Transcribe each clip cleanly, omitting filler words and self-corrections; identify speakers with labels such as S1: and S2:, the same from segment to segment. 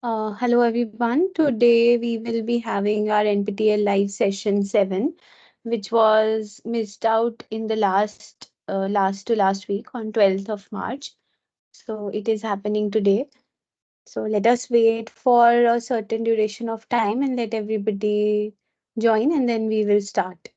S1: Hello everyone. Today we will be having our NPTEL live session 7, which was missed out in the last week on 12th of March. So it is happening today. So let us wait for a certain duration of time and let everybody join, and then we will start.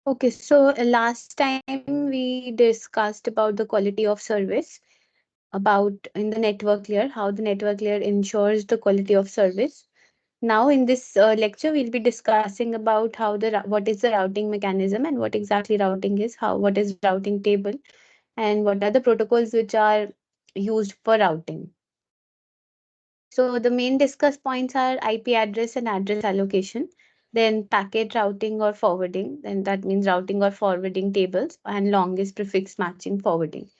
S1: Okay, so last time we discussed about the quality of service, about in the network layer, how the network layer ensures the quality of service. Now, in this lecture, we'll be discussing about how what is the routing mechanism and what exactly routing is, what is routing table, and what are the protocols which are used for routing. So the main discussed points are IP address and address allocation, then packet routing or forwarding, then that means routing or forwarding tables, and longest prefix matching forwarding.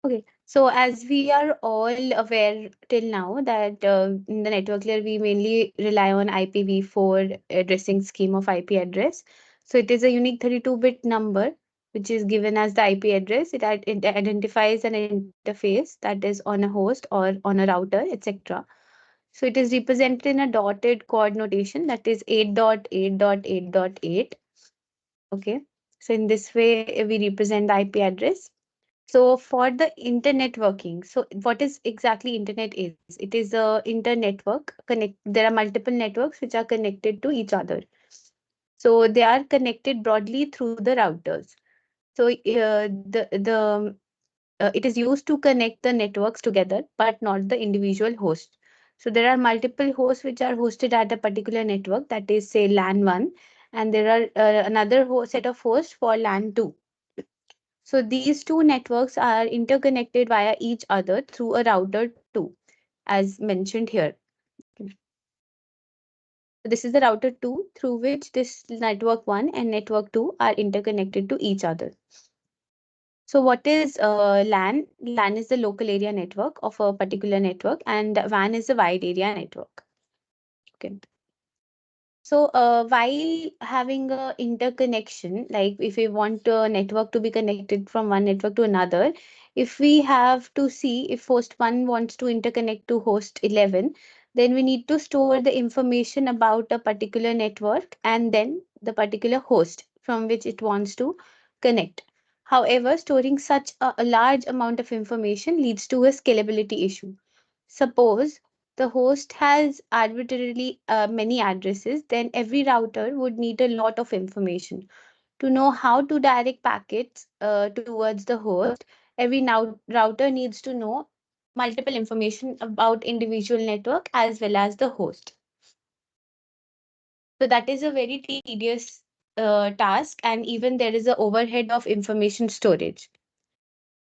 S1: Okay, so as we are all aware till now that in the network layer we mainly rely on IPv4 addressing scheme of IP address. So it is a unique 32-bit number which is given as the IP address. It identifies an interface that is on a host or on a router, etc. So it is represented in a dotted chord notation that is 8.8.8.8. Okay, so in this way we represent the IP address. So for the internet working, so what is exactly internet is? It is a internetwork connect. There are multiple networks which are connected to each other. So they are connected broadly through the routers. So it is used to connect the networks together, but not the individual host. So there are multiple hosts which are hosted at a particular network, that is say LAN 1, and there are another set of hosts for LAN 2. So these two networks are interconnected via each other through a router 2, as mentioned here. So this is the router 2 through which this network 1 and network 2 are interconnected to each other. So what is LAN? LAN is the local area network of a particular network, and WAN is the wide area network. Okay. So while having a interconnection, like if we want a network to be connected from one network to another, if we have to see if host 1 wants to interconnect to host 11, then we need to store the information about a particular network and then the particular host from which it wants to connect. However, storing such a large amount of information leads to a scalability issue. Suppose the host has arbitrarily many addresses, then every router would need a lot of information. To know how to direct packets towards the host, every router needs to know multiple information about individual network as well as the host. So that is a very tedious task, and even there is a overhead of information storage.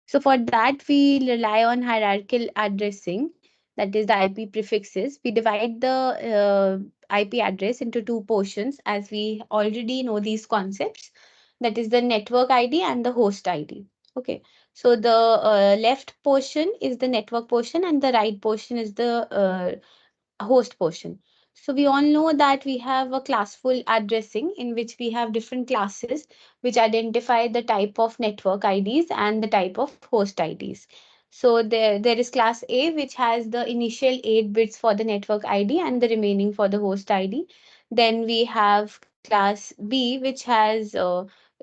S1: So for that, we rely on hierarchical addressing, that is the IP prefixes. We divide the IP address into two portions as we already know these concepts. That is the network ID and the host ID. Okay, so the left portion is the network portion and the right portion is the host portion. So we all know that we have a classful addressing in which we have different classes which identify the type of network IDs and the type of host IDs. So there is class A which has the initial 8 bits for the network ID and the remaining for the host ID. Then we have class B which has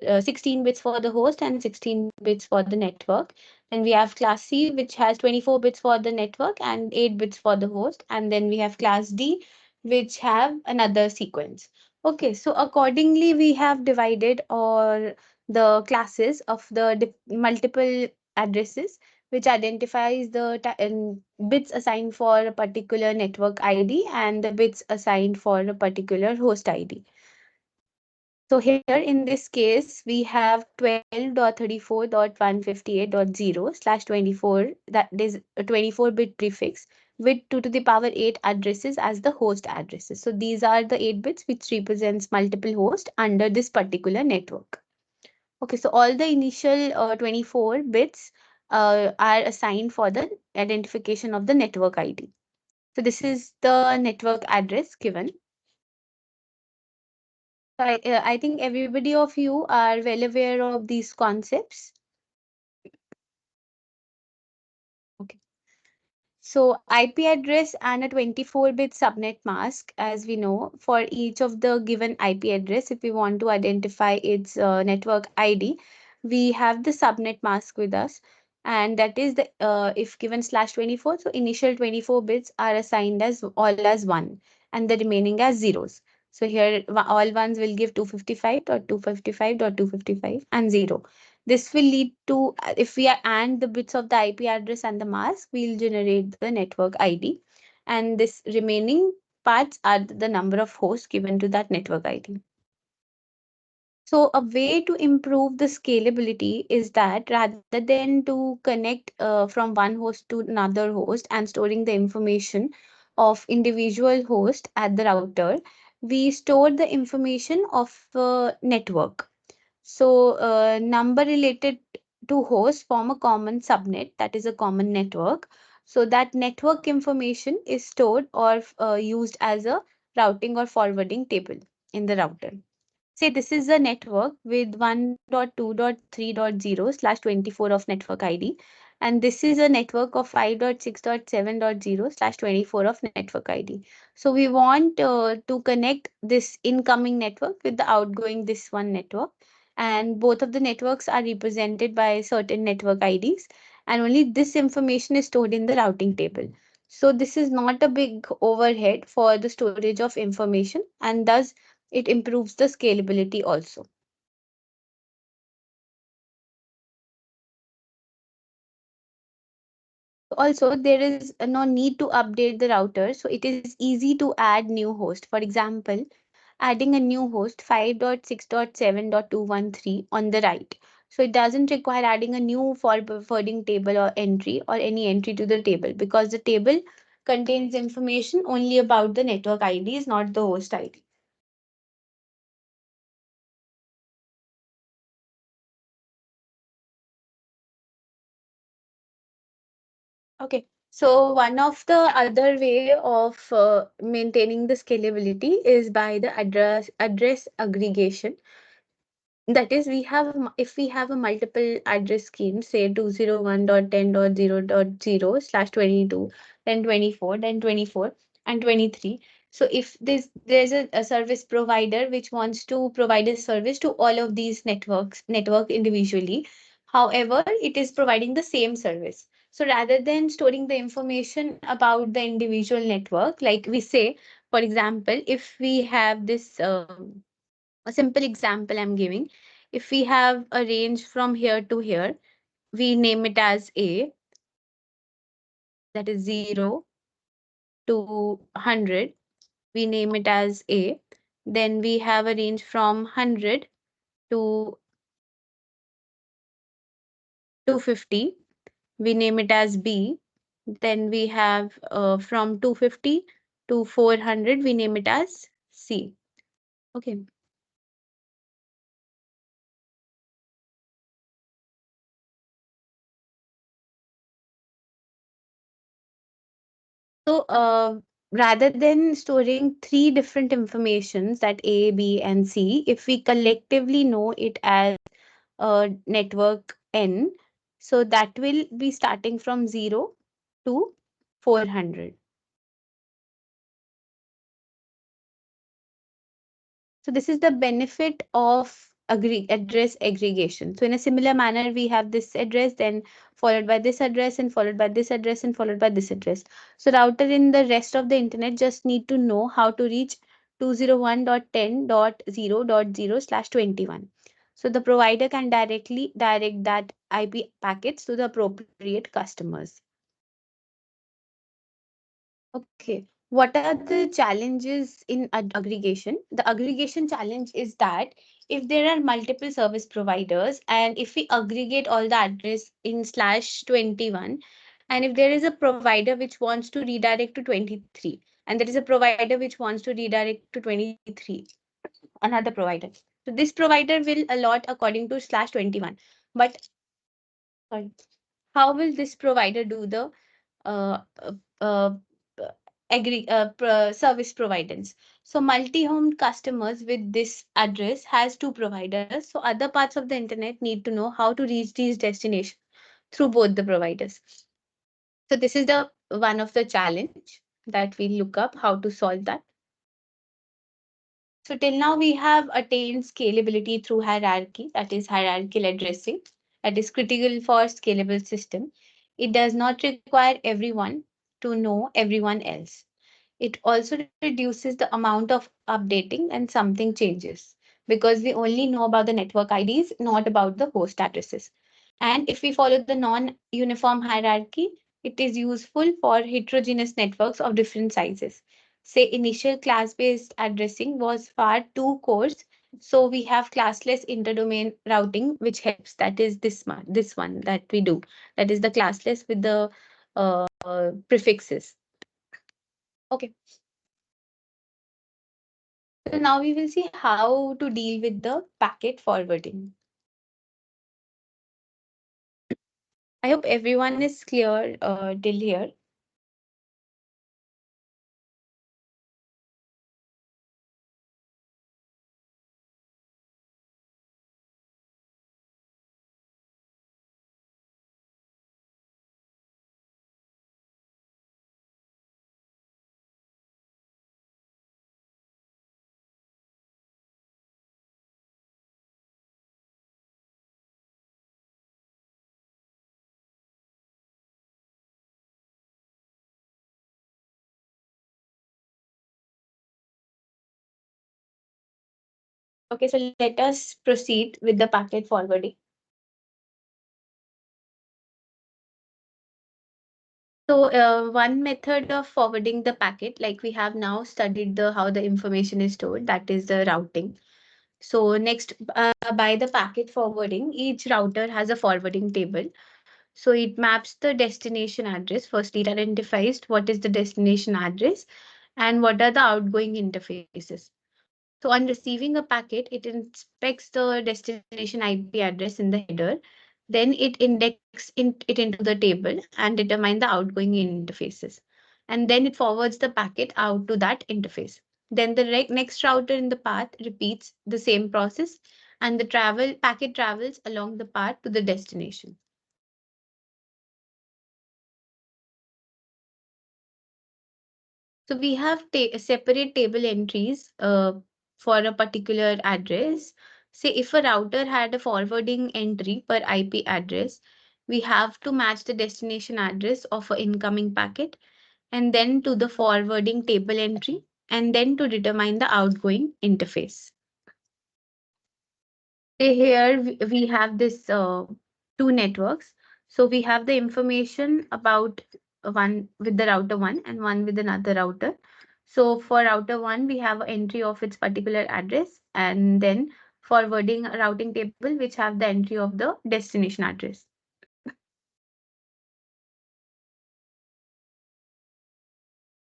S1: 16 bits for the host and 16 bits for the network. Then we have class C, which has 24 bits for the network and 8 bits for the host. And then we have class D, which have another sequence. Okay, so accordingly, we have divided or the classes of the multiple addresses, which identifies the bits assigned for a particular network ID and the bits assigned for a particular host ID. So here in this case, we have 12.34.158.0/24, that is a 24-bit prefix with 2 to the power 8 addresses as the host addresses. So these are the 8 bits which represents multiple hosts under this particular network. Okay, so all the initial 24 bits are assigned for the identification of the network ID. So this is the network address given. I think everybody of you are well aware of these concepts. Okay. So IP address and a 24-bit subnet mask, as we know, for each of the given IP address, if we want to identify its network ID, we have the subnet mask with us. And that is the if given /24, so initial 24 bits are assigned as all as 1 and the remaining as zeros. So here all ones will give 255.255.255 and 0. This will lead to, if we add the bits of the IP address and the mask, we'll generate the network ID. And this remaining parts are the number of hosts given to that network ID. So a way to improve the scalability is that rather than to connect from one host to another host and storing the information of individual host at the router, we store the information of network. So, number related to host form a common subnet, that is a common network. So, that network information is stored or used as a routing or forwarding table in the router. Say this is a network with 1.2.3.0/24 of network ID, and this is a network of 5.6.7.0/24 of network ID. So we want to connect this incoming network with the outgoing this one network, and both of the networks are represented by certain network IDs, and only this information is stored in the routing table. So this is not a big overhead for the storage of information, and thus it improves the scalability also. Also, there is no need to update the router, so it is easy to add new host. For example, adding a new host 5.6.7.213 on the right. So it doesn't require adding a new forwarding table or entry or any entry to the table, because the table contains information only about the network IDs, not the host ID. Okay, so one of the other way of maintaining the scalability is by the address aggregation. That is, we have if we have a multiple address scheme, say 201.10.0.0/22, then 24, then 24, and 23. So if there's a service provider which wants to provide a service to all of these network individually, however, it is providing the same service. So rather than storing the information about the individual network, like we say, for example, if we have this, a simple example I'm giving, if we have a range from here to here, we name it as A, that is 0 to 100, we name it as A. Then we have a range from 100 to 250, we name it as B. Then we have from 250 to 400, we name it as C. Okay. So rather than storing three different informations, that A, B, and C, if we collectively know it as network N, so that will be starting from 0 to 400. So this is the benefit of address aggregation. So in a similar manner, we have this address, then followed by this address, and followed by this address, and followed by this address. So router in the rest of the internet just need to know how to reach 201.10.0.0/21. So the provider can directly direct that IP packets to the appropriate customers. Okay. What are the challenges in aggregation? The aggregation challenge is that if there are multiple service providers and if we aggregate all the address in /21, and if there is a provider which wants to redirect to 23, and there is a provider which wants to redirect to 23, another provider. So this provider will allot according to /21. But sorry, how will this provider do the uh, uh, uh, service providers? So multi-home customers with this address has two providers. So other parts of the internet need to know how to reach these destinations through both the providers. So this is the one of the challenge that we look up how to solve that. So till now we have attained scalability through hierarchy, that is hierarchical addressing, that is critical for scalable system. It does not require everyone to know everyone else. It also reduces the amount of updating and something changes because we only know about the network IDs, not about the host addresses. And if we follow the non-uniform hierarchy, it is useful for heterogeneous networks of different sizes. Say initial class-based addressing was far too coarse, so we have classless interdomain routing, which helps. That is this one that we do. That is the classless with the prefixes. Okay. So now we will see how to deal with the packet forwarding. I hope everyone is clear till here. Okay, so let us proceed with the packet forwarding. So one method of forwarding the packet, like we have now studied the how the information is stored, that is the routing. So next, by the packet forwarding, each router has a forwarding table. So it maps the destination address. Firstly, it identifies what is the destination address and what are the outgoing interfaces. So on receiving a packet, it inspects the destination IP address in the header. Then it it into the table and determine the outgoing interfaces. And then it forwards the packet out to that interface. Then the next router in the path repeats the same process and the packet travels along the path to the destination. So we have separate table entries for a particular address. Say if a router had a forwarding entry per IP address, we have to match the destination address of an incoming packet, and then to the forwarding table entry, and then to determine the outgoing interface. Here we have this two networks. So we have the information about one with the router one and one with another router. So for router one, we have an entry of its particular address, and then forwarding a routing table which have the entry of the destination address.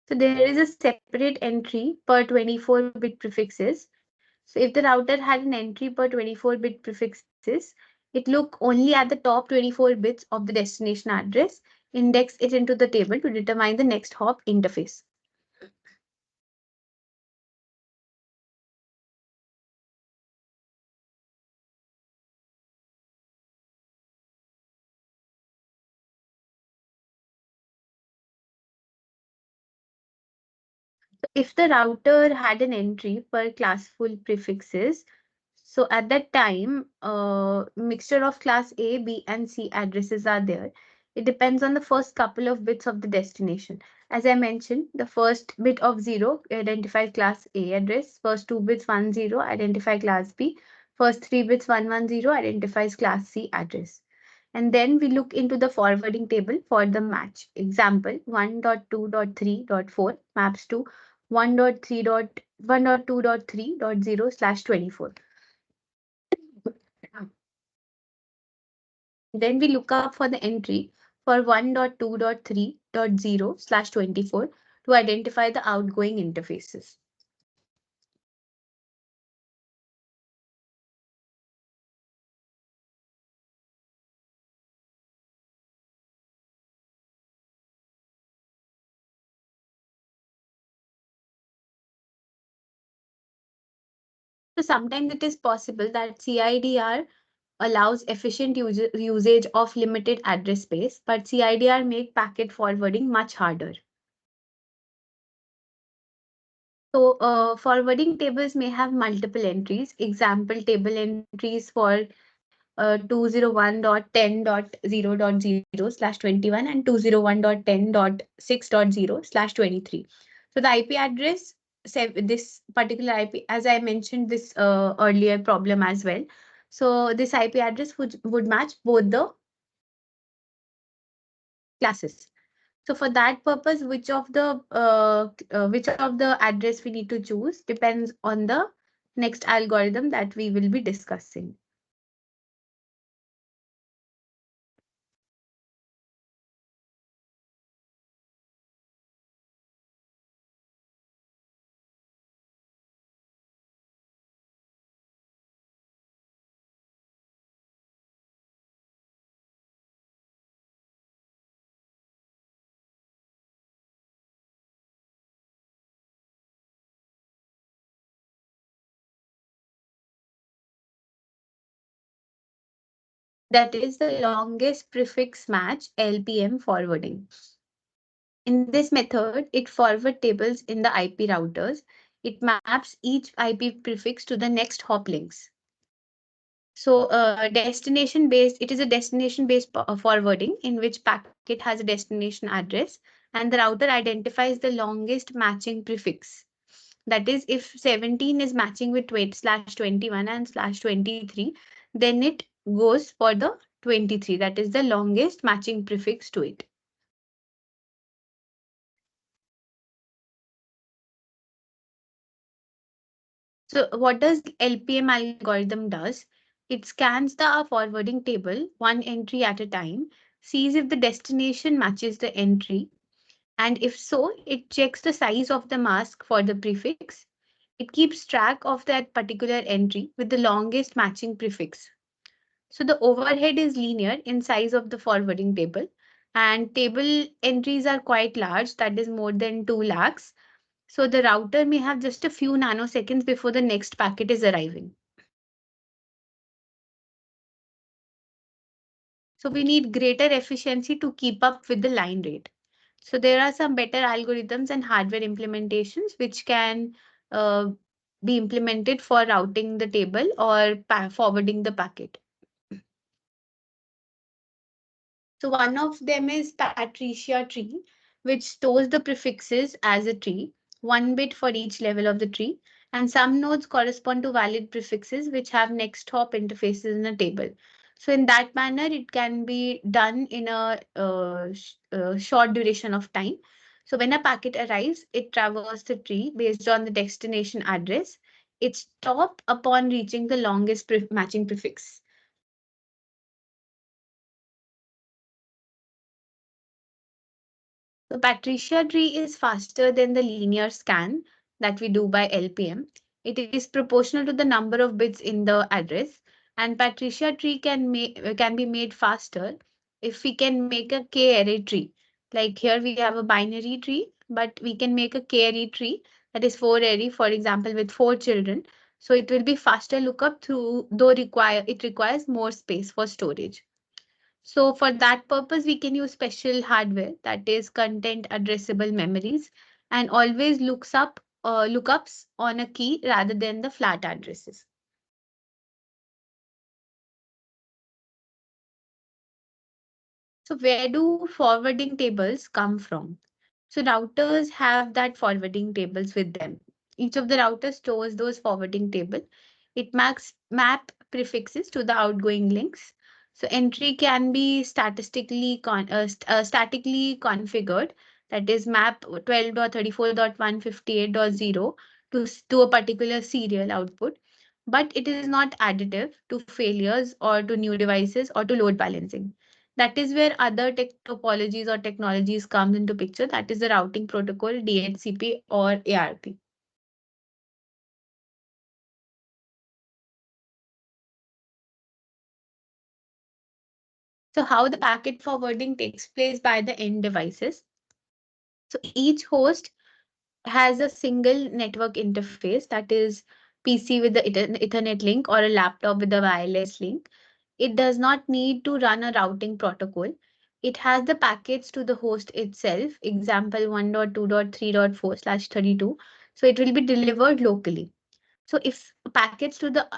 S1: So there is a separate entry per 24-bit prefixes. So if the router had an entry per 24-bit prefixes, it look only at the top 24 bits of the destination address, index it into the table to determine the next hop interface. If the router had an entry per classful prefixes, so at that time, mixture of class A, B, and C addresses are there. It depends on the first couple of bits of the destination. As I mentioned, the first bit of 0 identifies class A address, first two bits 10 identify class B, first three bits 110 identifies class C address. And then we look into the forwarding table for the match. Example 1.2.3.4 maps to 1.3.1.2.3.0/24. Then we look up for the entry for 1.2.3.0/24 to identify the outgoing interfaces. So sometimes it is possible that CIDR allows efficient usage of limited address space, but CIDR make packet forwarding much harder. So forwarding tables may have multiple entries. Example table entries for 201.10.0.0/21 and 201.10.6.0/23. So the IP address, this particular IP, as I mentioned this earlier problem as well. So this IP address would match both the classes. So for that purpose, which of the address we need to choose depends on the next algorithm that we will be discussing. That is the longest prefix match LPM forwarding. In this method, it forward tables in the IP routers. It maps each IP prefix to the next hop links. So it is a destination based forwarding in which packet has a destination address, and the router identifies the longest matching prefix. That is, if 17 is matching with 20/21 and /23, then it goes for the 23. That is the longest matching prefix to it. So what does LPM algorithm does? It scans the forwarding table one entry at a time, sees if the destination matches the entry, and if so, it checks the size of the mask for the prefix. It keeps track of that particular entry with the longest matching prefix. So the overhead is linear in size of the forwarding table, and table entries are quite large, that is more than 2 lakhs. So the router may have just a few nanoseconds before the next packet is arriving. So we need greater efficiency to keep up with the line rate. So there are some better algorithms and hardware implementations which can uh, be implemented for routing the table or forwarding the packet. So one of them is Patricia tree, which stores the prefixes as a tree, one bit for each level of the tree, and some nodes correspond to valid prefixes which have next hop interfaces in a table. So in that manner, it can be done in a short duration of time. So when a packet arrives, it traverses the tree based on the destination address. It stops upon reaching the longest matching prefix. So Patricia tree is faster than the linear scan that we do by LPM. It is proportional to the number of bits in the address, and Patricia tree can be made faster if we can make a k-array tree. Like here we have a binary tree, but we can make a k-array tree that is 4-array, for example, with 4 children. So it will be faster lookup through, though it requires more space for storage. So for that purpose, we can use special hardware that is content addressable memories and always lookups on a key rather than the flat addresses. So where do forwarding tables come from? So routers have that forwarding tables with them. Each of the routers stores those forwarding table. It map prefixes to the outgoing links. So entry can be statically configured. That is map 12.34.158.0 to a particular serial output. But it is not additive to failures or to new devices or to load balancing. That is where other topologies or technologies comes into picture. That is the routing protocol, DHCP or ARP. So how the packet forwarding takes place by the end devices. So each host has a single network interface, that is PC with the Ethernet link or a laptop with a wireless link. It does not need to run a routing protocol. It has the packets to the host itself, example 1.2.3.4/32. So it will be delivered locally. So if packets to the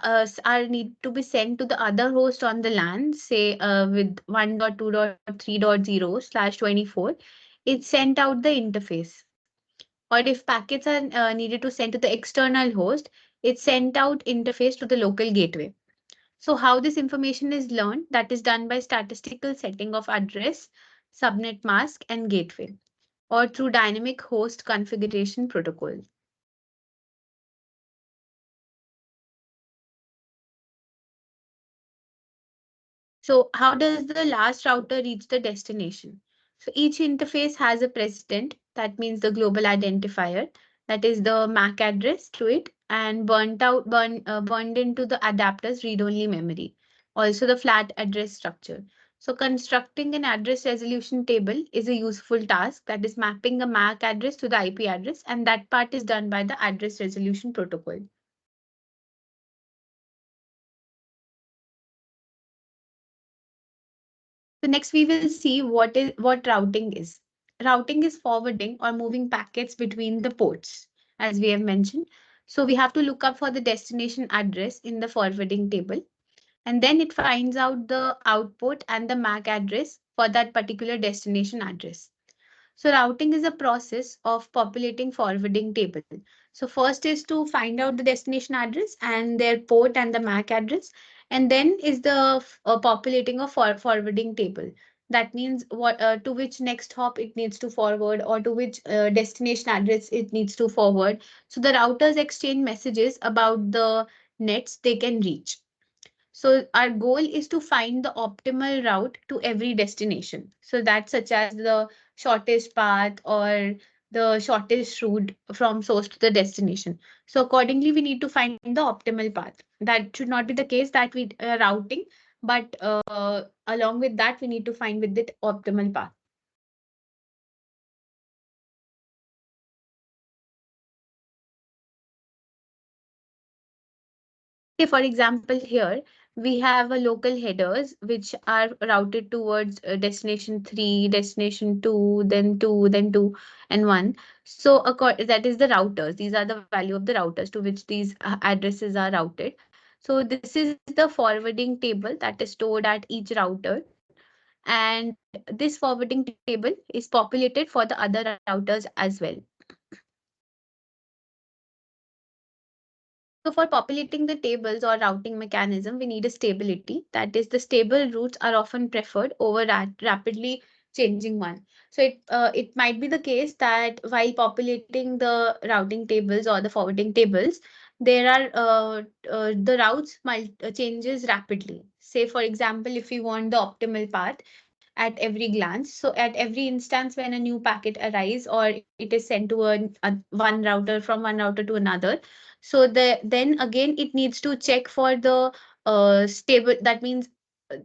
S1: are need to be sent to the other host on the LAN, say with 1.2.3.0/24, it's sent out the interface. Or if packets are needed to send to the external host, it's sent out interface to the local gateway. So how this information is learned, that is done by statistical setting of address, subnet mask, and gateway, or through dynamic host configuration protocol. So how does the last router reach the destination? So each interface has a precedent, that means the global identifier, that is the MAC address to it, and burned into the adapter's read-only memory. Also the flat address structure. So constructing an address resolution table is a useful task, that is mapping a MAC address to the IP address, and that part is done by the address resolution protocol. So next we will see what routing is. Routing is forwarding or moving packets between the ports, as we have mentioned. So we have to look up for the destination address in the forwarding table, and then it finds out the output and the MAC address for that particular destination address. So routing is a process of populating forwarding table. So first is to find out the destination address and their port and the MAC address, and then is the populating of forwarding table. That means what to which next hop it needs to forward, or to which destination address it needs to forward. So the routers exchange messages about the nets they can reach. So our goal is to find the optimal route to every destination. So that's such as the shortest path or the shortest route from source to the destination. So accordingly, we need to find the optimal path. That should not be the case that we routing, but along with that, we need to find with it optimal path. Okay, for example, here we have a local headers which are routed towards destination 3, destination 2, then 2, then 2, and 1. So that is the routers. These are the value of the routers to which these addresses are routed. So this is the forwarding table that is stored at each router. and this forwarding table is populated for the other routers as well. So for populating the tables or routing mechanism, we need a stability. That is, the stable routes are often preferred over rapidly changing one. So it might be the case that while populating the routing tables or the forwarding tables, there are the routes changes rapidly. Say for example, if we want the optimal path at every glance. So at every instance when a new packet arrives or it is sent to one router from one router to another, so then again it needs to check for the stable. That means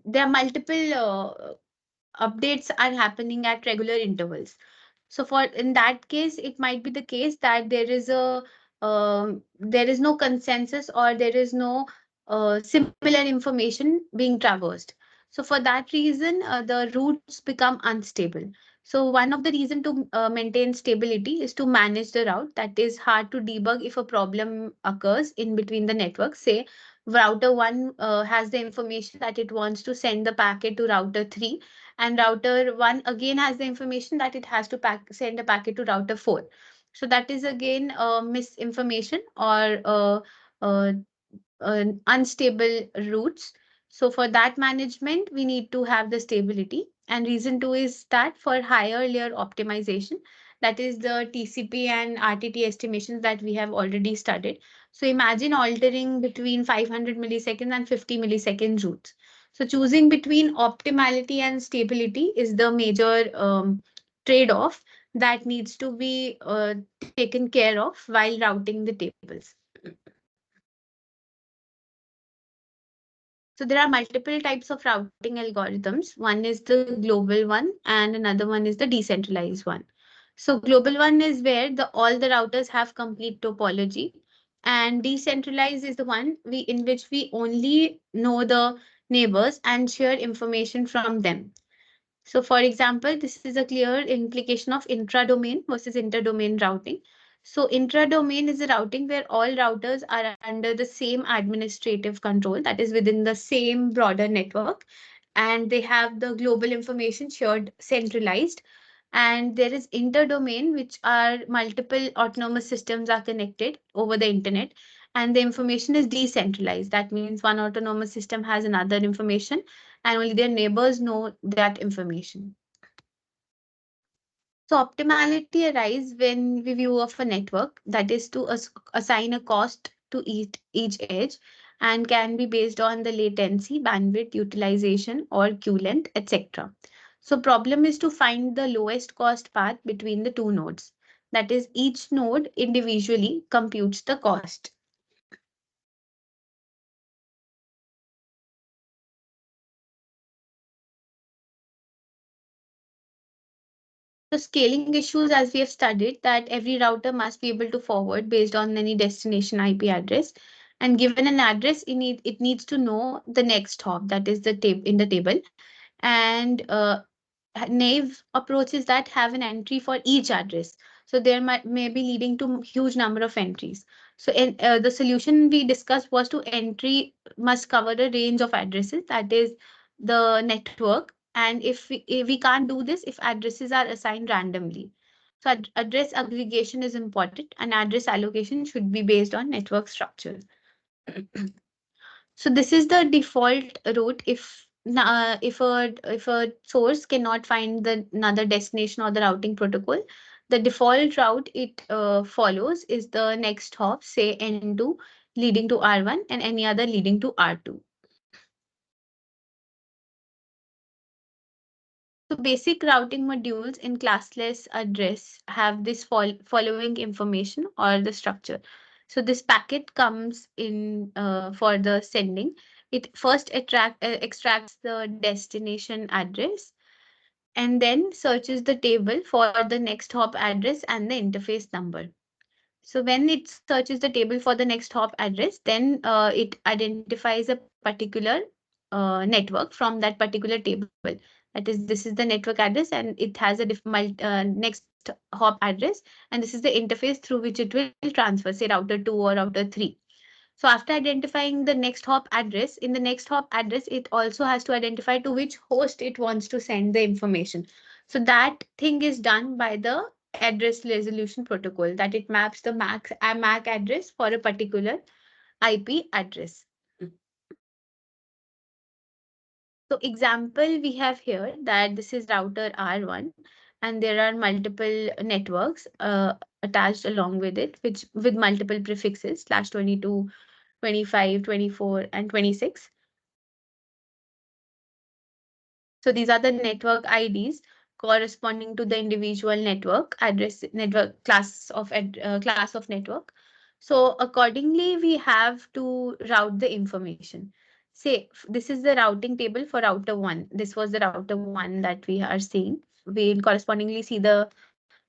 S1: there are multiple updates are happening at regular intervals. So for in that case, it might be the case that there is no consensus or there is no similar information being traversed. So for that reason, the routes become unstable. So one of the reason to maintain stability is to manage the route. That is hard to debug if a problem occurs in between the networks. Say router one has the information that it wants to send the packet to router 3, and router 1 again has the information that it has to send a packet to router 4. So that is again misinformation or unstable routes. So for that management, we need to have the stability. And reason two is that for higher layer optimization, that is the TCP and RTT estimations that we have already studied. So imagine altering between 500 milliseconds and 50 millisecond routes. So choosing between optimality and stability is the major trade-off that needs to be taken care of while routing the tables. So there are multiple types of routing algorithms. One is the global one and another one is the decentralized one. So global one is where all the routers have complete topology, and decentralized is the one in which we only know the neighbors and share information from them. So for example, this is a clear implication of intra-domain versus inter-domain routing. So intra-domain is a routing where all routers are under the same administrative control, that is within the same broader network, and they have the global information shared centralized. And there is inter-domain, which are multiple autonomous systems are connected over the internet, and the information is decentralized. That means one autonomous system has another information and only their neighbors know that information. So optimality arises when we view of a network, that is to assign a cost to each edge, and can be based on the latency, bandwidth, utilization, or queue length, etc. So problem is to find the lowest cost path between the two nodes. That is, each node individually computes the cost. So scaling issues, as we have studied, that every router must be able to forward based on any destination IP address. And given an address, it needs to know the next hop, that is the in the table. And naive approaches that have an entry for each address. So there may be leading to huge number of entries. So the solution we discussed was to entry must cover a range of addresses, that is the network. And if we can't do this if addresses are assigned randomly. So address aggregation is important and address allocation should be based on network structure. So this is the default route if a source cannot find the another destination or the routing protocol. The default route it follows is the next hop, say N2 leading to R1 and any other leading to R2. So basic routing modules in classless address have this following information or the structure. So this packet comes in for the sending. It first extracts the destination address and then searches the table for the next hop address and the interface number. So when it searches the table for the next hop address, then it identifies a particular network from that particular table. That is, this is the network address and it has a next hop address, and this is the interface through which it will transfer, say router 2 or router 3. So after identifying the next hop address, in the next hop address, it also has to identify to which host it wants to send the information. So that thing is done by the address resolution protocol, that it maps the MAC address for a particular IP address. So example we have here that this is router R1 and there are multiple networks attached along with it, which with multiple prefixes /22, 25, 24, and 26. So these are the network IDs corresponding to the individual network address, network class of network. So accordingly, we have to route the information. Say this is the routing table for router one. This was the router one that we are seeing. We'll correspondingly see the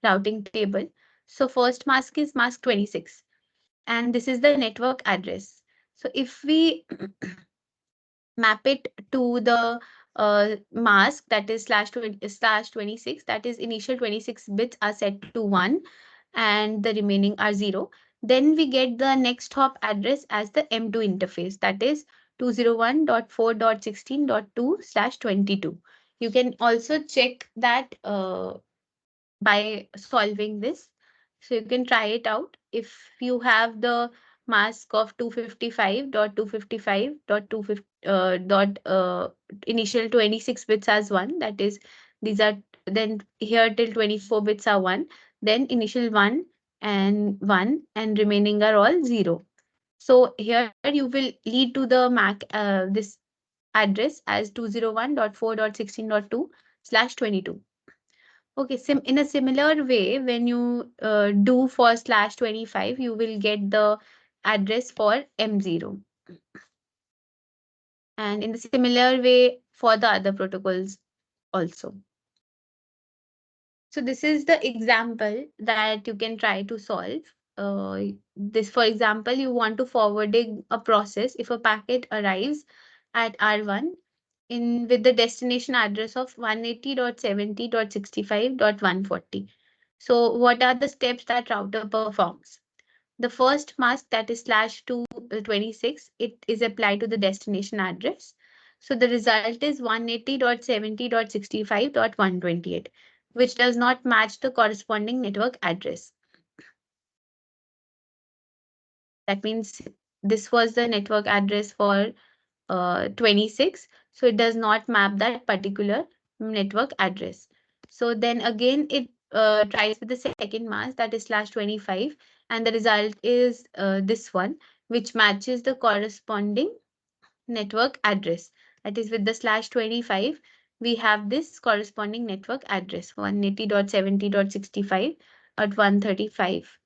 S1: routing table. So first mask is mask 26, and this is the network address. So if we map it to the mask, that is /26, that is initial 26 bits are set to 1 and the remaining are 0. Then we get the next hop address as the M2 interface, that is 201.4.16.2/22. You can also check that by solving this. So you can try it out. If you have the mask of 255.255.250 initial 26 bits as 1, that is these are, then here till 24 bits are 1, then initial 1 and remaining are all 0. So here you will lead to the MAC this address as 201.4.16.2/22. Okay, in a similar way, when you do for /25, you will get the address for M0. And in the similar way for the other protocols also. So this is the example that you can try to solve. This, for example, you want to forwarding a process if a packet arrives at R1 in with the destination address of 180.70.65.140. So what are the steps that router performs? The first mask, that is /226, it is applied to the destination address. So the result is 180.70.65.128, which does not match the corresponding network address. That means this was the network address for 26. So it does not map that particular network address. So then again, it tries with the second mask, that is /25, and the result is this one, which matches the corresponding network address. That is with the /25, we have this corresponding network address 180.70.65.135.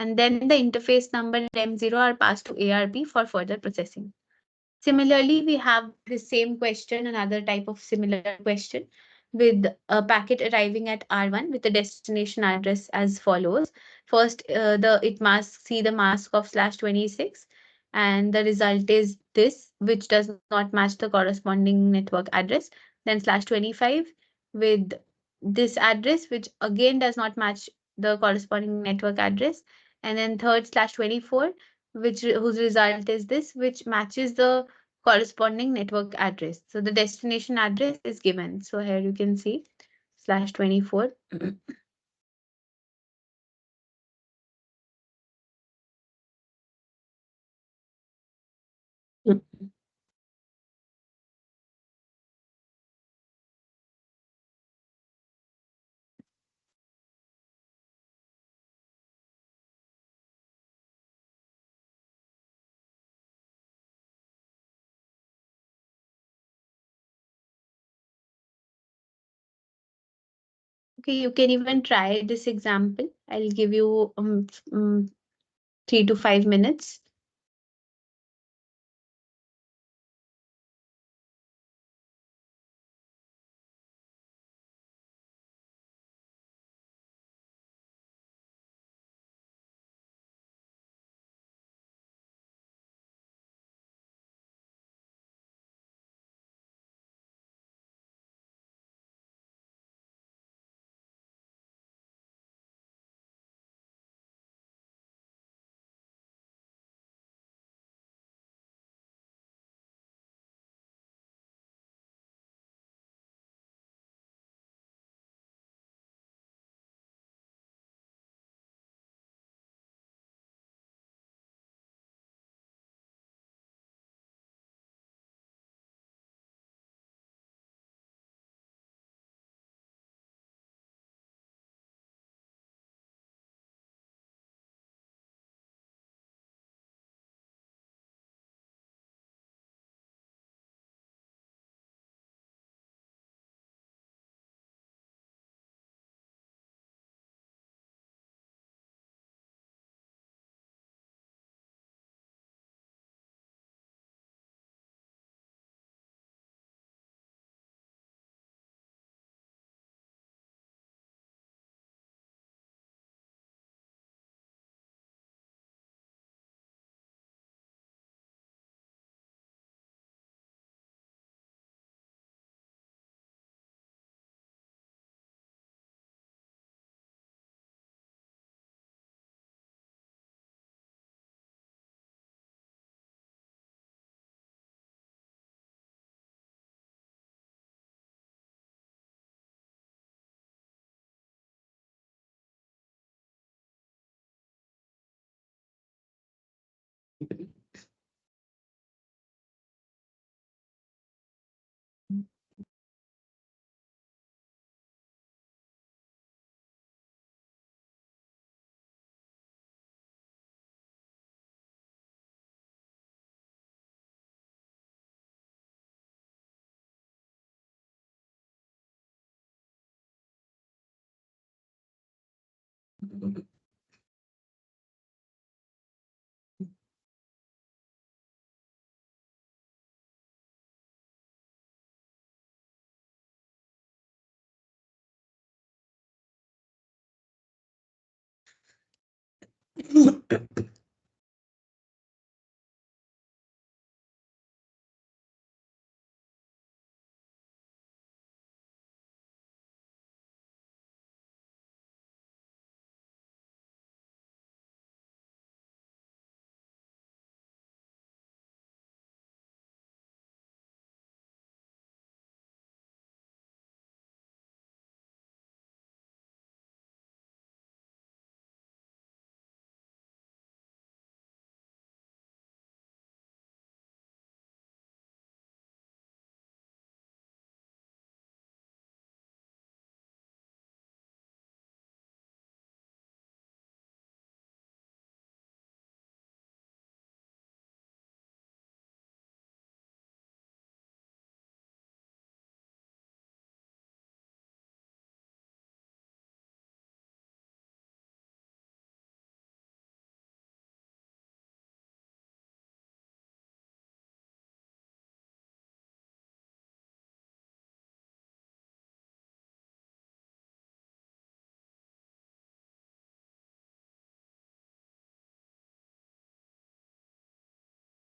S1: And then the interface number and M0 are passed to ARP for further processing. Similarly, we have the same question, another type of similar question with a packet arriving at R1 with the destination address as follows. First, it must see the mask of /26, and the result is this, which does not match the corresponding network address. Then /25 with this address, which again does not match the corresponding network address. And then third /24, whose result is this, which matches the corresponding network address. So the destination address is given. So here you can see /24. Okay, you can even try this example. I'll give you 3 to 5 minutes.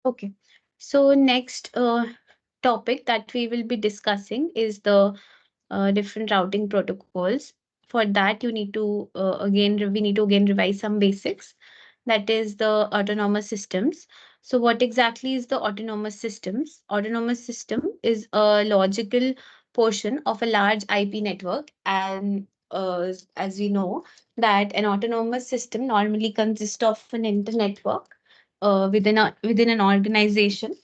S1: Okay. So next topic that we will be discussing is the different routing protocols. For that, you need to we need to again revise some basics. That is the autonomous systems. So what exactly is the autonomous systems? Autonomous system is a logical portion of a large IP network, and as we know that an autonomous system normally consists of an internetwork within an organization.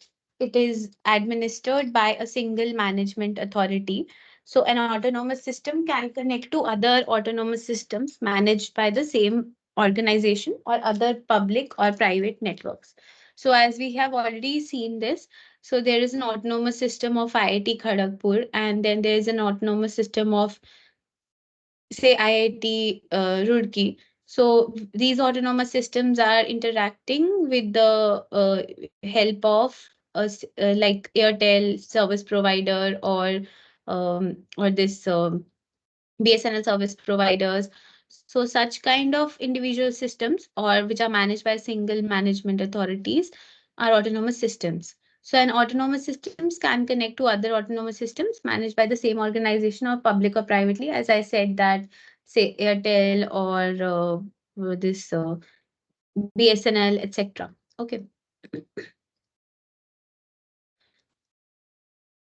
S1: It is administered by a single management authority. So an autonomous system can connect to other autonomous systems managed by the same organization or other public or private networks. So as we have already seen this, so there is an autonomous system of IIT Kharagpur, and then there is an autonomous system of, say, IIT Roorkee. So these autonomous systems are interacting with the help of like Airtel service provider, or this BSNL service providers. So such kind of individual systems, or which are managed by single management authorities, are autonomous systems. So an autonomous systems can connect to other autonomous systems managed by the same organization, or public or privately. As I said that, say Airtel or this BSNL, etc. Okay.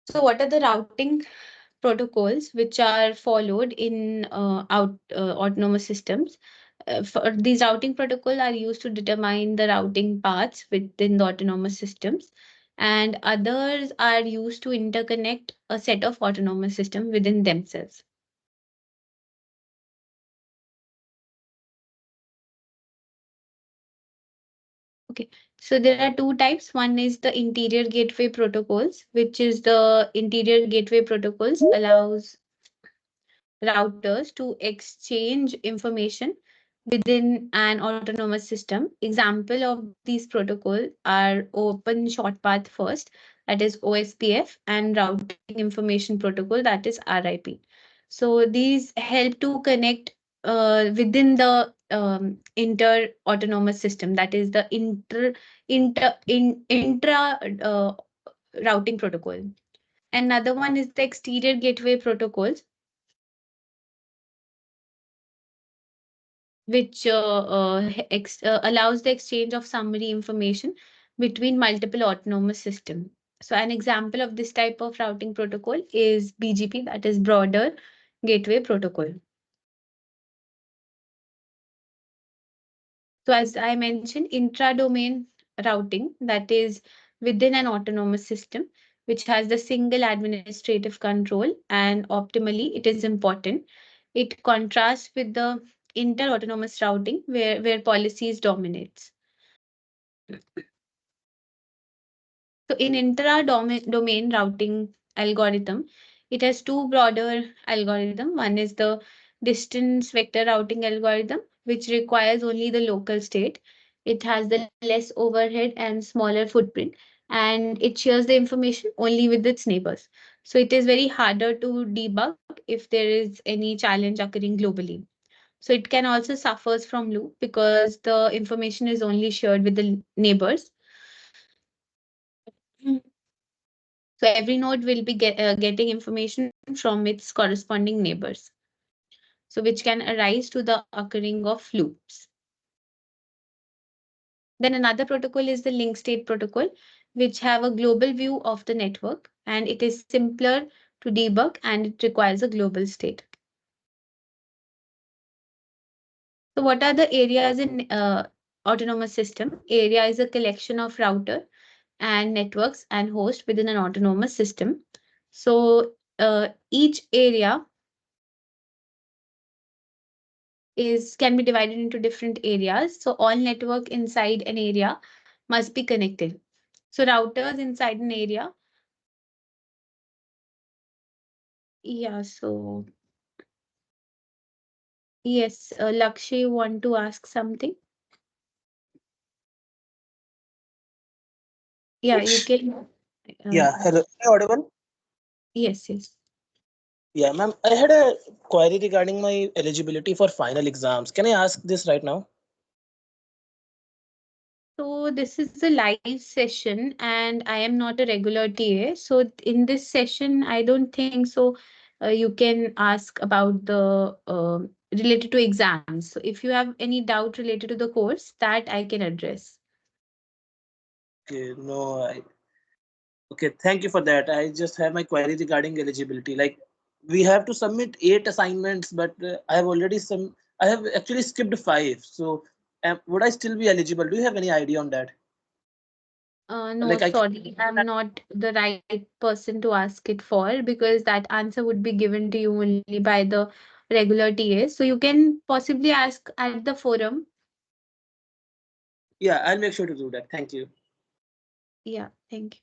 S1: So what are the routing protocols which are followed in autonomous systems? For these routing protocols are used to determine the routing paths within the autonomous systems, and others are used to interconnect a set of autonomous systems within themselves. Okay, so there are two types. One is the interior gateway protocols, which is the interior gateway protocols allows routers to exchange information within an autonomous system. Example of these protocols are Open Short Path First, that is OSPF, and Routing Information Protocol, that is RIP. So these help to connect within the inter autonomous system, that is the intra routing protocol. Another one is the exterior gateway protocols, which allows the exchange of summary information between multiple autonomous systems. So an example of this type of routing protocol is BGP, that is Broader Gateway Protocol. So as I mentioned, intra-domain routing that is within an autonomous system, which has the single administrative control, and optimally, it is important. It contrasts with the inter-autonomous routing where policies dominates. So in intra-domain routing algorithm, it has two broader algorithm. One is the distance vector routing algorithm, which requires only the local state. It has the less overhead and smaller footprint, and it shares the information only with its neighbors. So it is very harder to debug if there is any challenge occurring globally. So it can also suffers from loop because the information is only shared with the neighbors. So every node will be getting information from its corresponding neighbors. So which can arise to the occurring of loops. Then another protocol is the link state protocol, which have a global view of the network, and it is simpler to debug and it requires a global state. So what are the areas in autonomous system? Area is a collection of router and networks and host within an autonomous system. So each area is can be divided into different areas. So all network inside an area must be connected. So routers inside an area. Yeah, so yes, Lakshya, you want to ask something? Yeah, you can.
S2: Yeah, hello. Am I audible?
S1: Yes, yes.
S2: Yeah, ma'am. I had a query regarding my eligibility for final exams. Can I ask this right now?
S1: So this is a live session and I am not a regular TA. So in this session, I don't think so. You can ask about the related to exams. So if you have any doubt related to the course, that I can address.
S2: Okay, no, okay, thank you for that. I just have my query regarding eligibility. Like, we have to submit 8 assignments, but I have actually skipped 5. So, would I still be eligible? Do you have any idea on that?
S1: No,
S2: Like, I
S1: sorry, I'm not the right person to ask it for because that answer would be given to you only by the regular TA. So you can possibly ask at the forum.
S2: Yeah, I'll make sure to do that. Thank you.
S1: Yeah, thank you.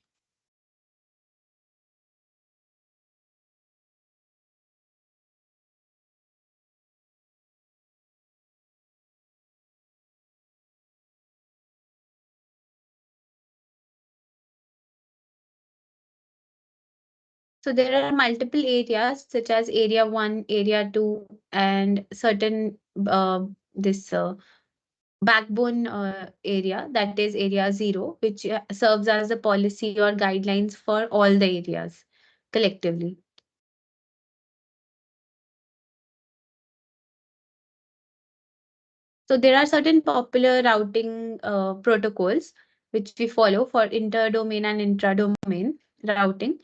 S1: So there are multiple areas such as area 1, area 2, and certain this backbone area that is area 0, which serves as a policy or guidelines for all the areas collectively. So there are certain popular routing protocols which we follow for inter-domain and intra-domain routing.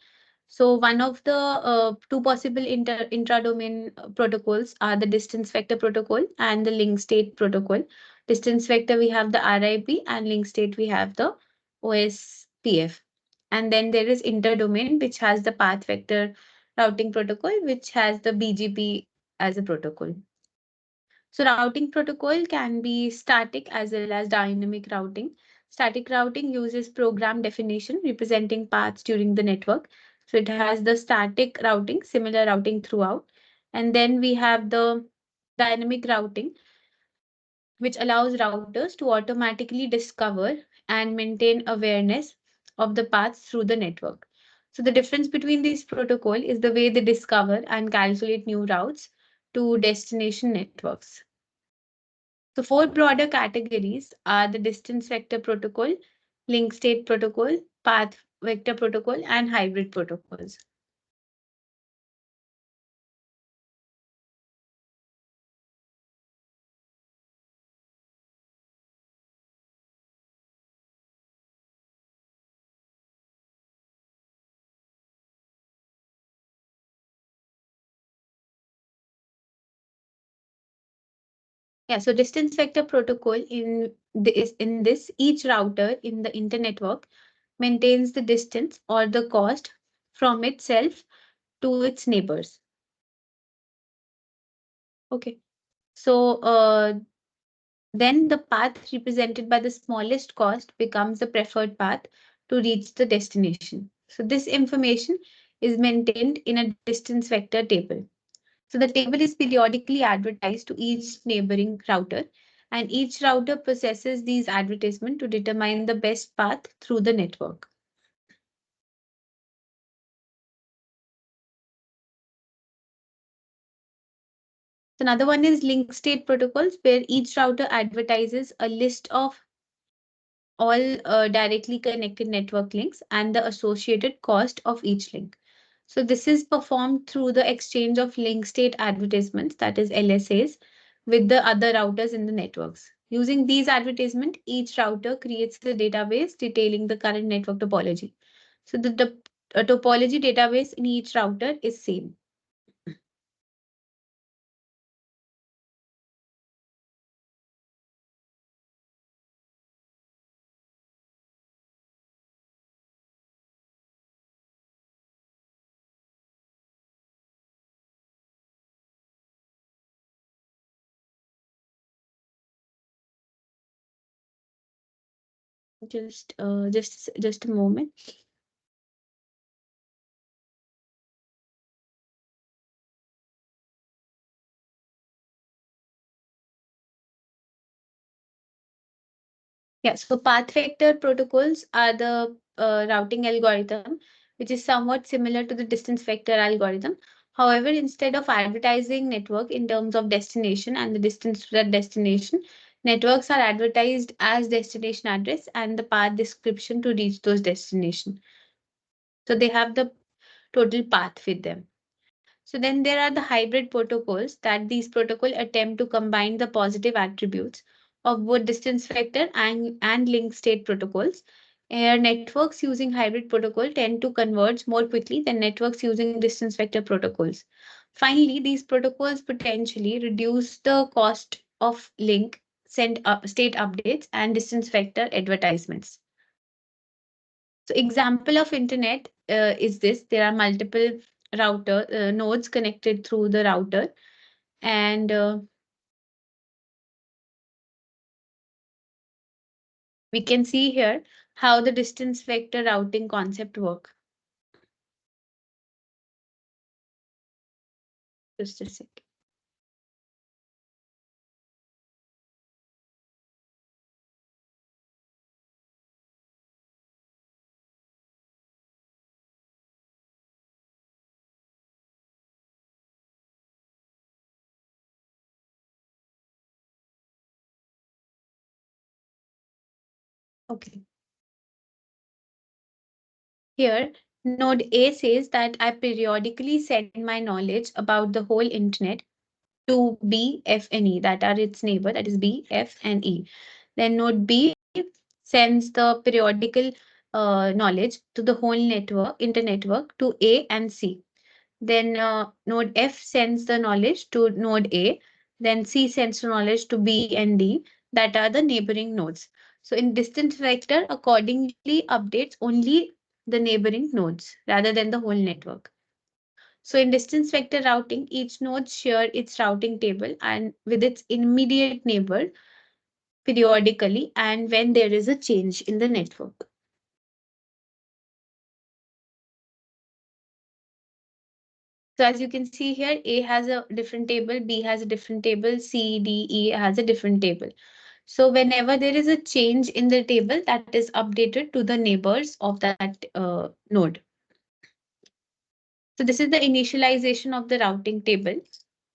S1: So one of the two possible intra-domain protocols are the distance vector protocol and the link state protocol. Distance vector we have the RIP and link state we have the OSPF. And then there is inter-domain which has the path vector routing protocol which has the BGP as a protocol. So routing protocol can be static as well as dynamic routing. Static routing uses program definition representing paths during the network. So it has the static routing, similar routing throughout. And then we have the dynamic routing, which allows routers to automatically discover and maintain awareness of the paths through the network. So the difference between these protocol is the way they discover and calculate new routes to destination networks. So four broader categories are the distance vector protocol, link state protocol, path vector protocol, and hybrid protocols. Yeah, so distance vector protocol in this, each router in the internetwork maintains the distance or the cost from itself to its neighbors. Okay. So then the path represented by the smallest cost becomes the preferred path to reach the destination. So this information is maintained in a distance vector table. So the table is periodically advertised to each neighboring router, and each router processes these advertisements to determine the best path through the network. So another one is link state protocols, where each router advertises a list of all directly connected network links and the associated cost of each link. So this is performed through the exchange of link state advertisements, that is LSAs, with the other routers in the networks. Using these advertisements, each router creates the database detailing the current network topology. So the topology database in each router is same. Just a moment. Yeah, so path vector protocols are the routing algorithm, which is somewhat similar to the distance vector algorithm. However, instead of advertising network in terms of destination and the distance to that destination, networks are advertised as destination address and the path description to reach those destinations. So they have the total path with them. So then there are the hybrid protocols that these protocols attempt to combine the positive attributes of both distance vector and link state protocols. Networks using hybrid protocol tend to converge more quickly than networks using distance vector protocols. Finally, these protocols potentially reduce the cost of link, send up state updates, and distance vector advertisements. So example of internet is this. There are multiple router nodes connected through the router, and we can see here how the distance vector routing concept work. Just a sec. Okay. Here, node A says that I periodically send my knowledge about the whole internet to B, F, and E, that are its neighbor, that is B, F, and E. Then node B sends the periodical knowledge to the whole network, internetwork, to A and C. Then node F sends the knowledge to node A. Then C sends the knowledge to B and D, that are the neighboring nodes. So in distance vector, accordingly updates only the neighboring nodes rather than the whole network. So in distance vector routing, each node share its routing table and with its immediate neighbor periodically and when there is a change in the network. So as you can see here, A has a different table, B has a different table, C, D, E has a different table. So whenever there is a change in the table, that is updated to the neighbors of that node. So this is the initialization of the routing table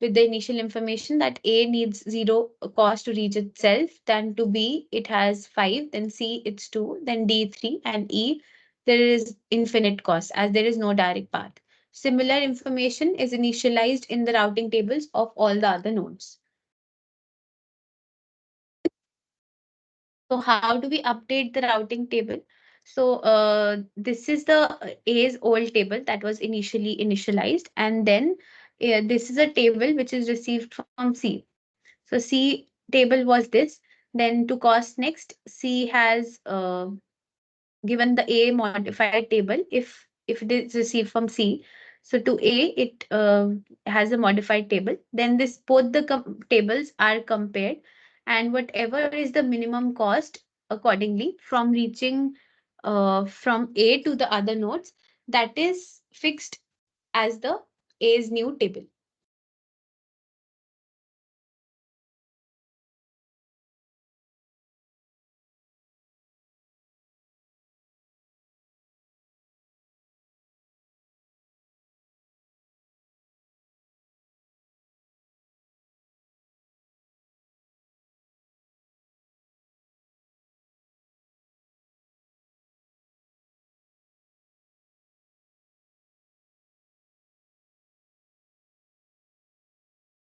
S1: with the initial information that A needs 0 cost to reach itself, then to B it has 5, then C it's 2, then D 3, and E there is infinite cost as there is no direct path. Similar information is initialized in the routing tables of all the other nodes. So how do we update the routing table? So this is the A's old table that was initially initialized, and then this is a table which is received from C. So C table was this. Then to cost next, C has given the A modified table if it is received from C. So to A, it has a modified table. Then this both the tables are compared, and whatever is the minimum cost accordingly from reaching from A to the other nodes, that is fixed as the A's new table.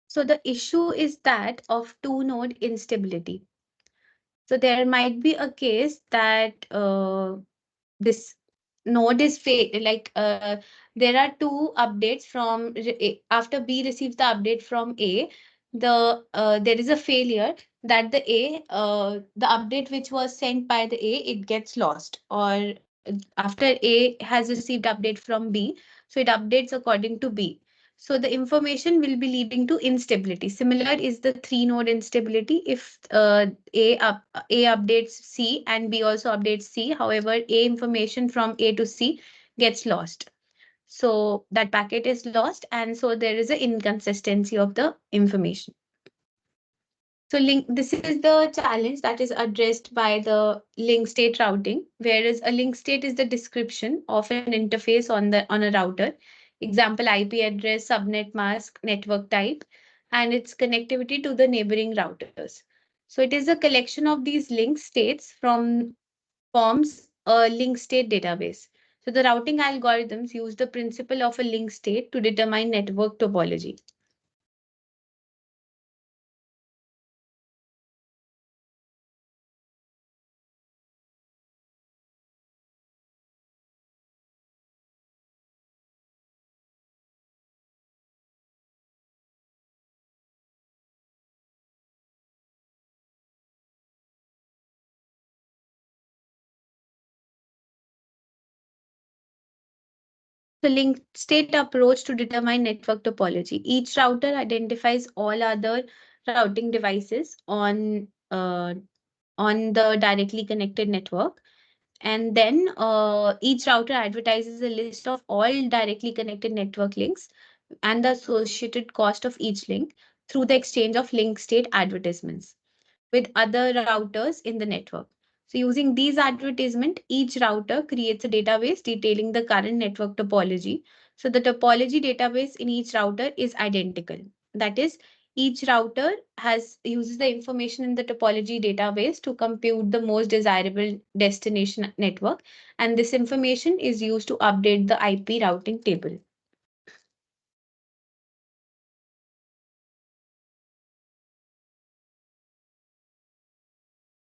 S1: So the issue is that of two node instability. So there might be a case that this node is like there are two updates from after B receives the update from A, there is a failure that the update which was sent by the A, it gets lost, or after A has received update from B, so it updates according to B. So the information will be leading to instability. Similar is the three node instability. If A updates C and B also updates C, however, A information from A to C gets lost. So that packet is lost, and so there is an inconsistency of the information. So this is the challenge that is addressed by the link state routing, whereas a link state is the description of an interface on a router. Example, IP address, subnet mask, network type, and its connectivity to the neighboring routers. So it is a collection of these link states from forms a link state database. So the routing algorithms use the principle of a link state to determine network topology. The link state approach to determine network topology. Each router identifies all other routing devices on the directly connected network. And then each router advertises a list of all directly connected network links and the associated cost of each link through the exchange of link state advertisements with other routers in the network. So using these advertisement, each router creates a database detailing the current network topology. So the topology database in each router is identical. That is, each router uses the information in the topology database to compute the most desirable destination network, and this information is used to update the IP routing table.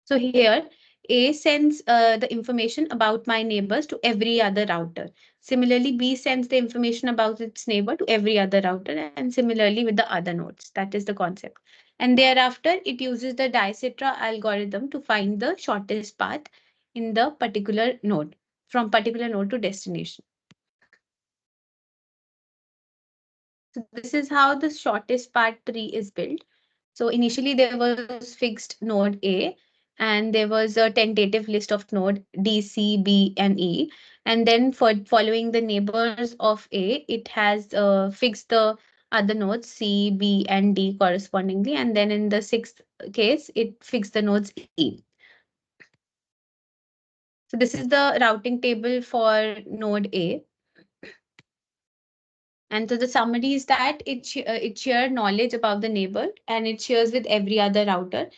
S1: So here, A sends the information about my neighbors to every other router. Similarly, B sends the information about its neighbor to every other router, and similarly with the other nodes. That is the concept. And thereafter, it uses the Dicetra algorithm to find the shortest path in the particular node, from particular node to destination. So this is how the shortest path tree is built. So initially there was fixed node A, and there was a tentative list of node D, C, B, and E. And then for following the neighbors of A, it has fixed the other nodes C, B, and D correspondingly. And then in the sixth case, it fixed the nodes E. So this is the routing table for node A. And so the summary is that it shares knowledge about the neighbor, and it shares with every other router,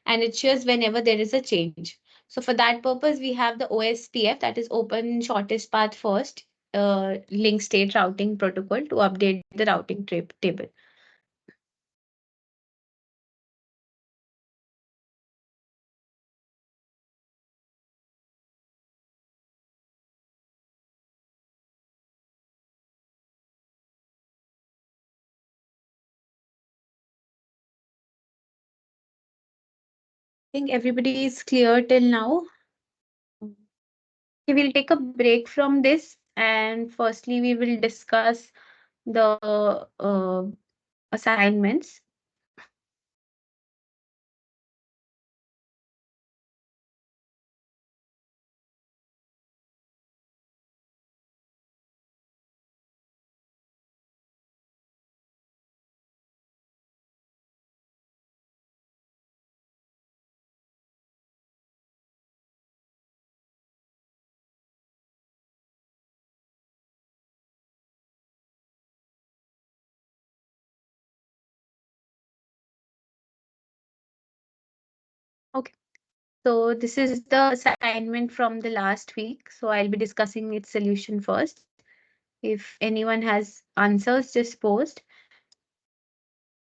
S1: and it shares whenever there is a change. So for that purpose, we have the OSPF, that is Open Shortest Path First link state routing protocol to update the routing table. think everybody is clear till now. Okay, we'll take a break from this, and firstly, we will discuss the assignments. Okay, so this is the assignment from the last week. So I'll be discussing its solution first. If anyone has answers, just post.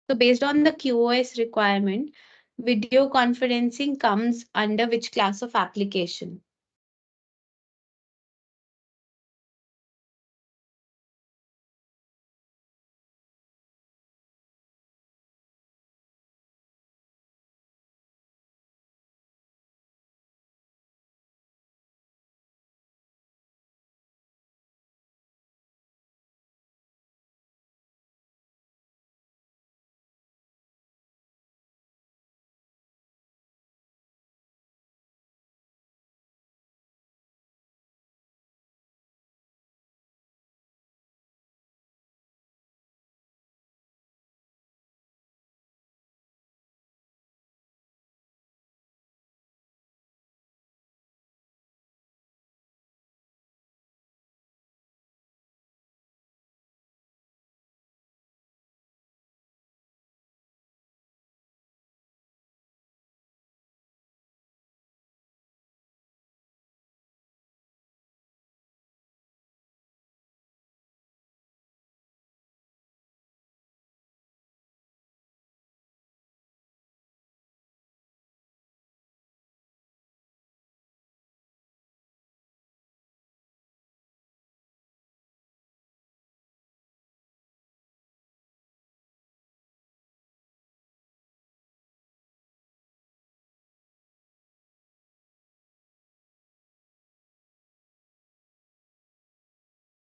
S1: So based on the QoS requirement, video conferencing comes under which class of application?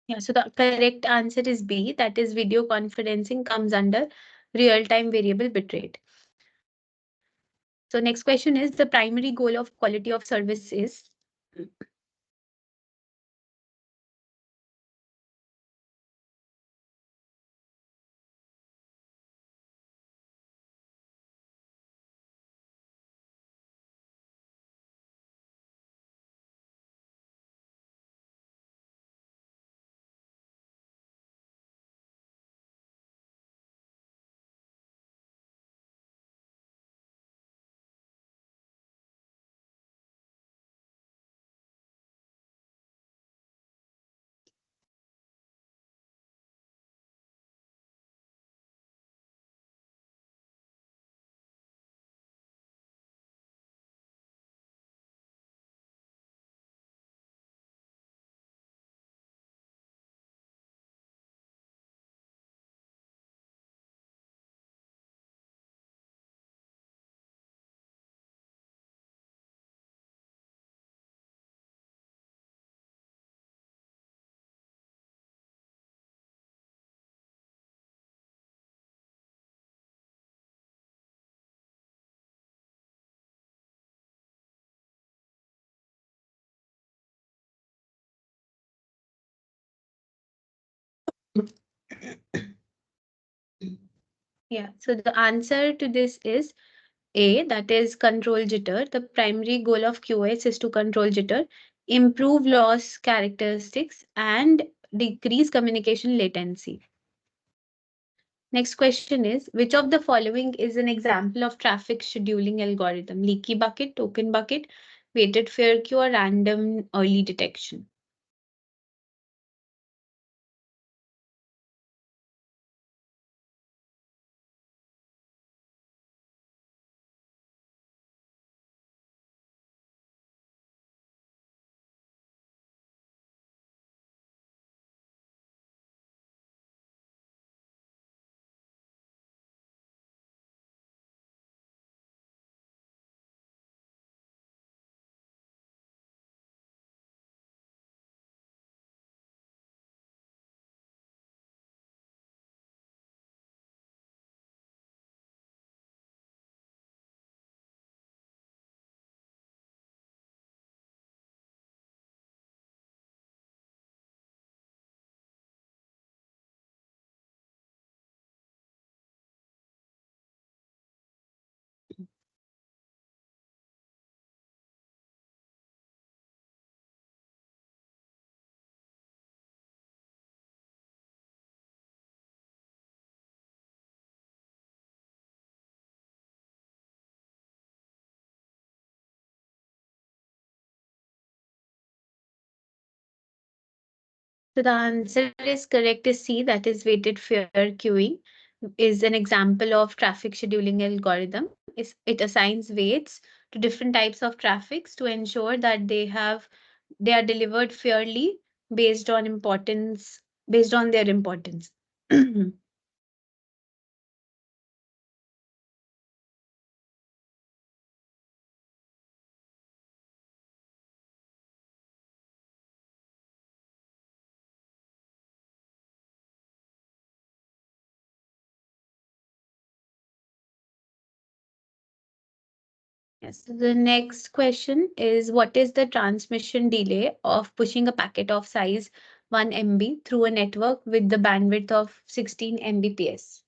S1: Yeah, so the correct answer is B, that is video conferencing comes under real-time variable bitrate. So next question is, the primary goal of quality of service is? Yeah, so the answer to this is A, that is control jitter. The primary goal of QoS is to control jitter, improve loss characteristics, and decrease communication latency. Next question is, which of the following is an example of traffic scheduling algorithm? Leaky bucket, token bucket, weighted fair queue, or random early detection? So the answer is correct is C, that is weighted fair queuing is an example of traffic scheduling algorithm. It assigns weights to different types of traffics to ensure that they are delivered fairly based on importance based on their importance. Yes. So the next question is, what is the transmission delay of pushing a packet of size 1 MB through a network with the bandwidth of 16 Mbps?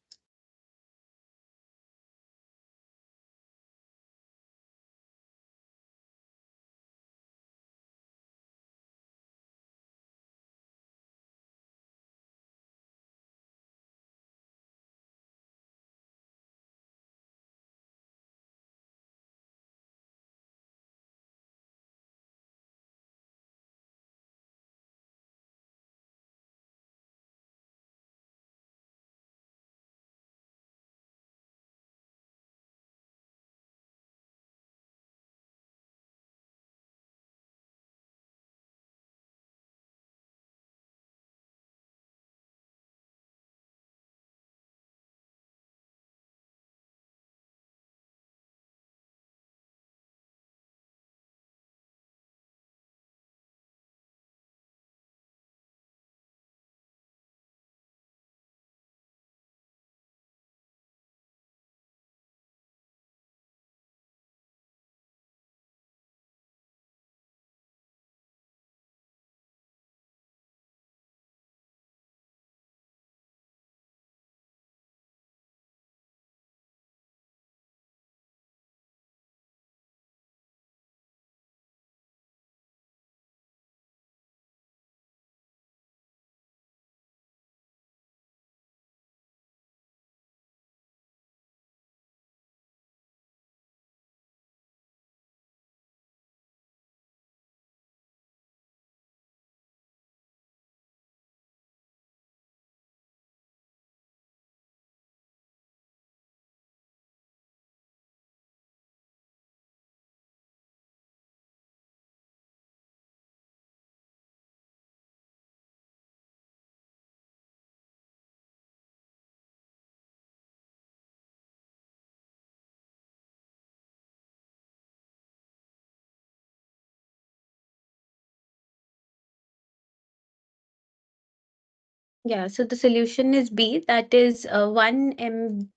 S1: Yeah, so the solution is B, that is 1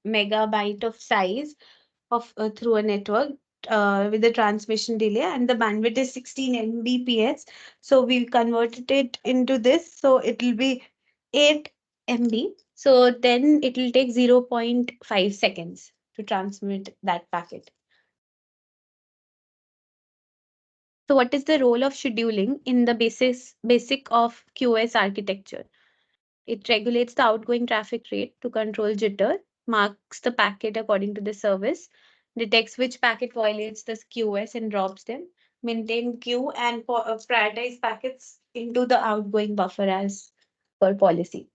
S1: megabyte of size of through a network with the transmission delay, and the bandwidth is 16 Mbps. So we converted it into this, so it will be 8 MB. So then it will take 0.5 seconds to transmit that packet. So what is the role of scheduling in the basic of QoS architecture? It regulates the outgoing traffic rate to control jitter, marks the packet according to the service, detects which packet violates the QoS and drops them, maintain queue and prioritize packets into the outgoing buffer as per policy.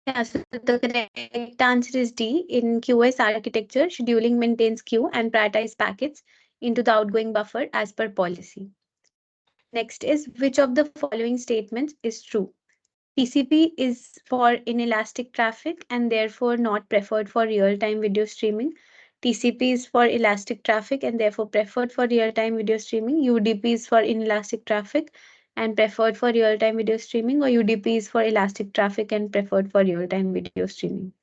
S1: Yeah, so the correct answer is D. In QoS architecture, scheduling maintains queue and prioritize packets into the outgoing buffer as per policy. Next is, which of the following statements is true? TCP is for inelastic traffic and therefore not preferred for real-time video streaming. TCP is for elastic traffic and therefore preferred for real-time video streaming. UDP is for inelastic traffic and preferred for real-time video streaming, or UDP is for elastic traffic and preferred for real-time video streaming?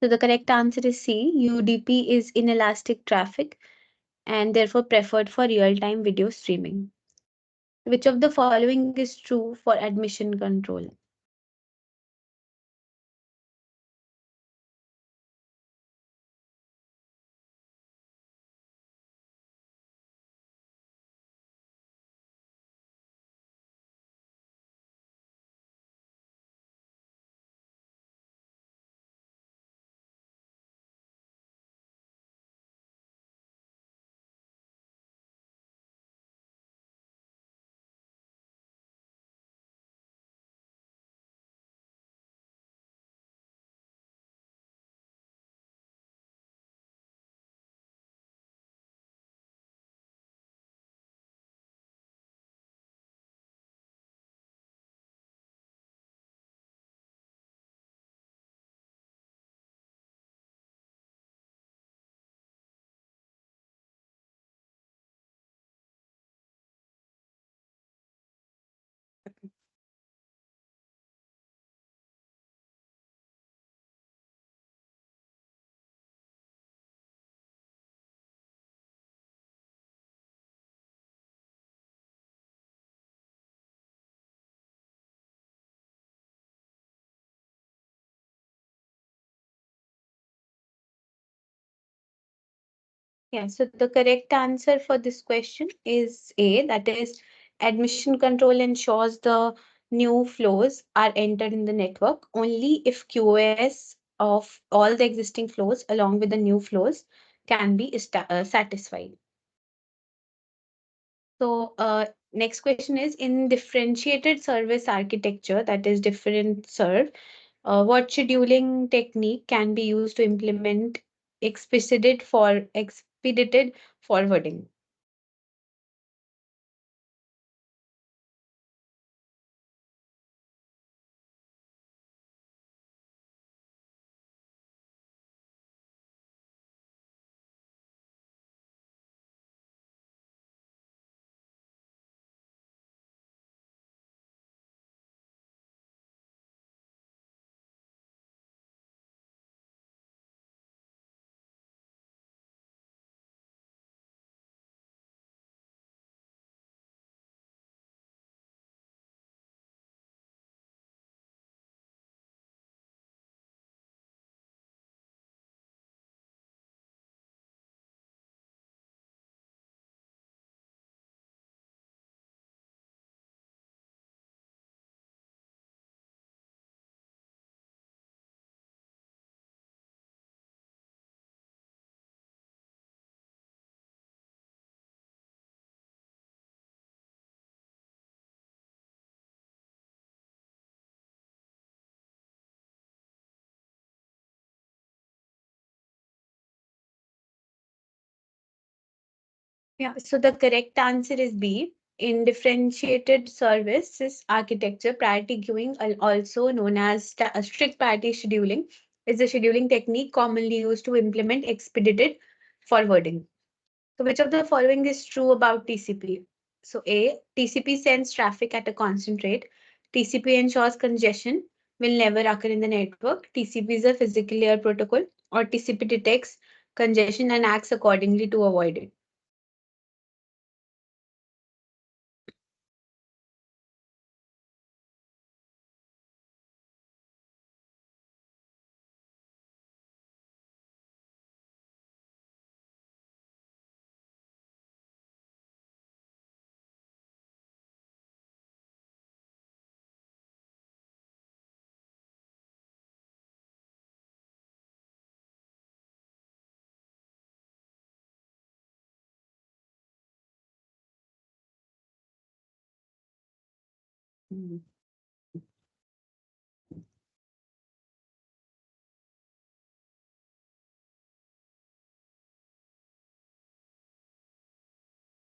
S1: So the correct answer is C. UDP is inelastic traffic and therefore preferred for real-time video streaming. Which of the following is true for admission control? Yeah, so the correct answer for this question is A, that is, admission control ensures the new flows are entered in the network only if QoS of all the existing flows along with the new flows can be satisfied. So, next question is, in differentiated service architecture, that is different serve, what scheduling technique can be used to implement expedited forwarding? Yeah, so the correct answer is B. In differentiated services architecture, priority queuing, also known as strict priority scheduling, is a scheduling technique commonly used to implement expedited forwarding. So which of the following is true about TCP? So A, TCP sends traffic at a constant rate. TCP ensures congestion will never occur in the network. TCP is a physical layer protocol, or TCP detects congestion and acts accordingly to avoid it.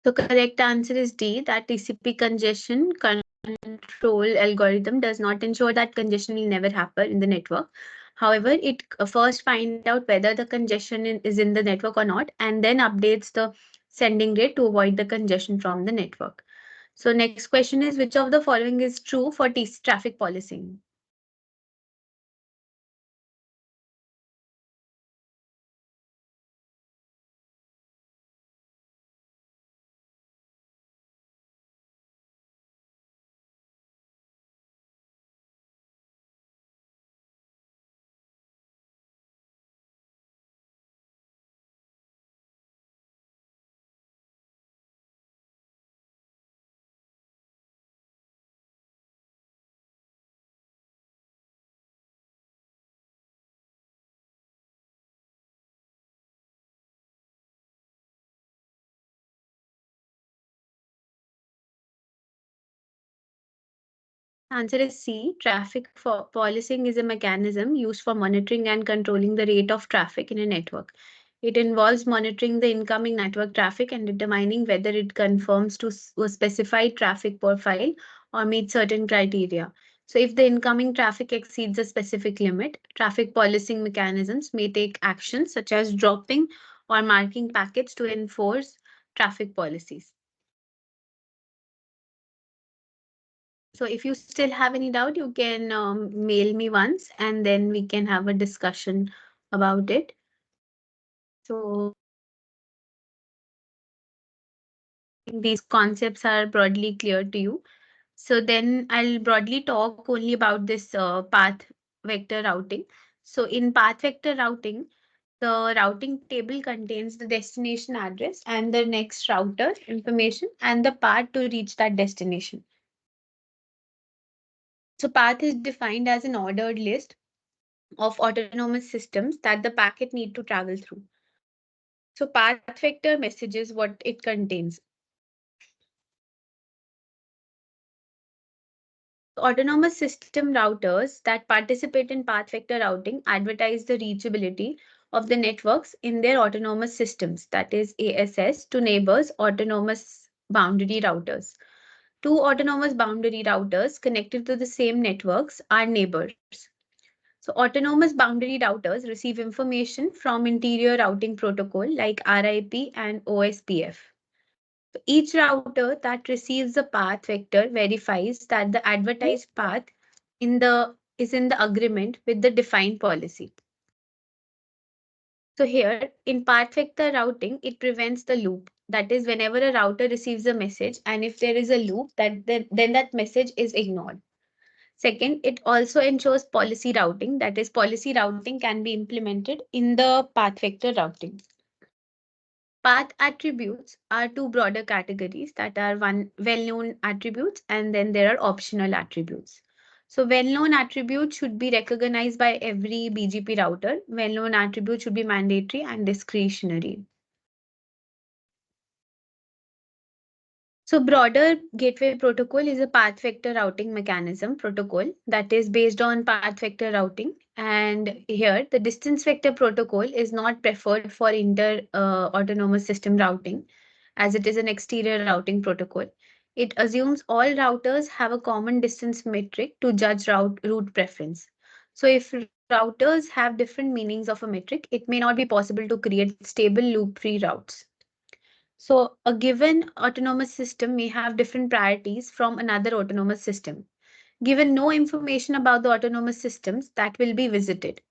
S1: So correct answer is D, that TCP congestion control algorithm does not ensure that congestion will never happen in the network. However, it first find out whether the congestion is in the network or not, and then updates the sending rate to avoid the congestion from the network. So next question is, which of the following is true for traffic policing? Answer is C. Traffic for policing is a mechanism used for monitoring and controlling the rate of traffic in a network. It involves monitoring the incoming network traffic and determining whether it conforms to a specified traffic profile or meets certain criteria. So if the incoming traffic exceeds a specific limit, traffic policing mechanisms may take actions such as dropping or marking packets to enforce traffic policies. So if you still have any doubt, you can mail me once and then we can have a discussion about it. So these concepts are broadly clear to you. So then I'll broadly talk only about this path vector routing. So in path vector routing, the routing table contains the destination address and the next router information and the path to reach that destination. So path is defined as an ordered list of autonomous systems that the packet need to travel through. So path vector messages what it contains. Autonomous system routers that participate in path vector routing advertise the reachability of the networks in their autonomous systems, that is ASS, to neighbors autonomous boundary routers. Two autonomous boundary routers connected to the same networks are neighbors. So autonomous boundary routers receive information from interior routing protocol like RIP and OSPF. Each router that receives the path vector verifies that the advertised path is in the agreement with the defined policy. So here in path vector routing, it prevents the loop. That is, whenever a router receives a message and if there is a loop, then that message is ignored. Second, it also ensures policy routing. That is, policy routing can be implemented in the path vector routing. Path attributes are two broader categories, that are one well-known attributes and then there are optional attributes. So well-known attributes should be recognized by every BGP router. Well-known attributes should be mandatory and discretionary. So broader gateway protocol is a path vector routing mechanism protocol that is based on path vector routing. And here the distance vector protocol is not preferred for inter autonomous system routing as it is an exterior routing protocol. It assumes all routers have a common distance metric to judge route preference. So if routers have different meanings of a metric, it may not be possible to create stable loop-free routes. So a given autonomous system may have different priorities from another autonomous system, given no information about the autonomous systems that will be visited.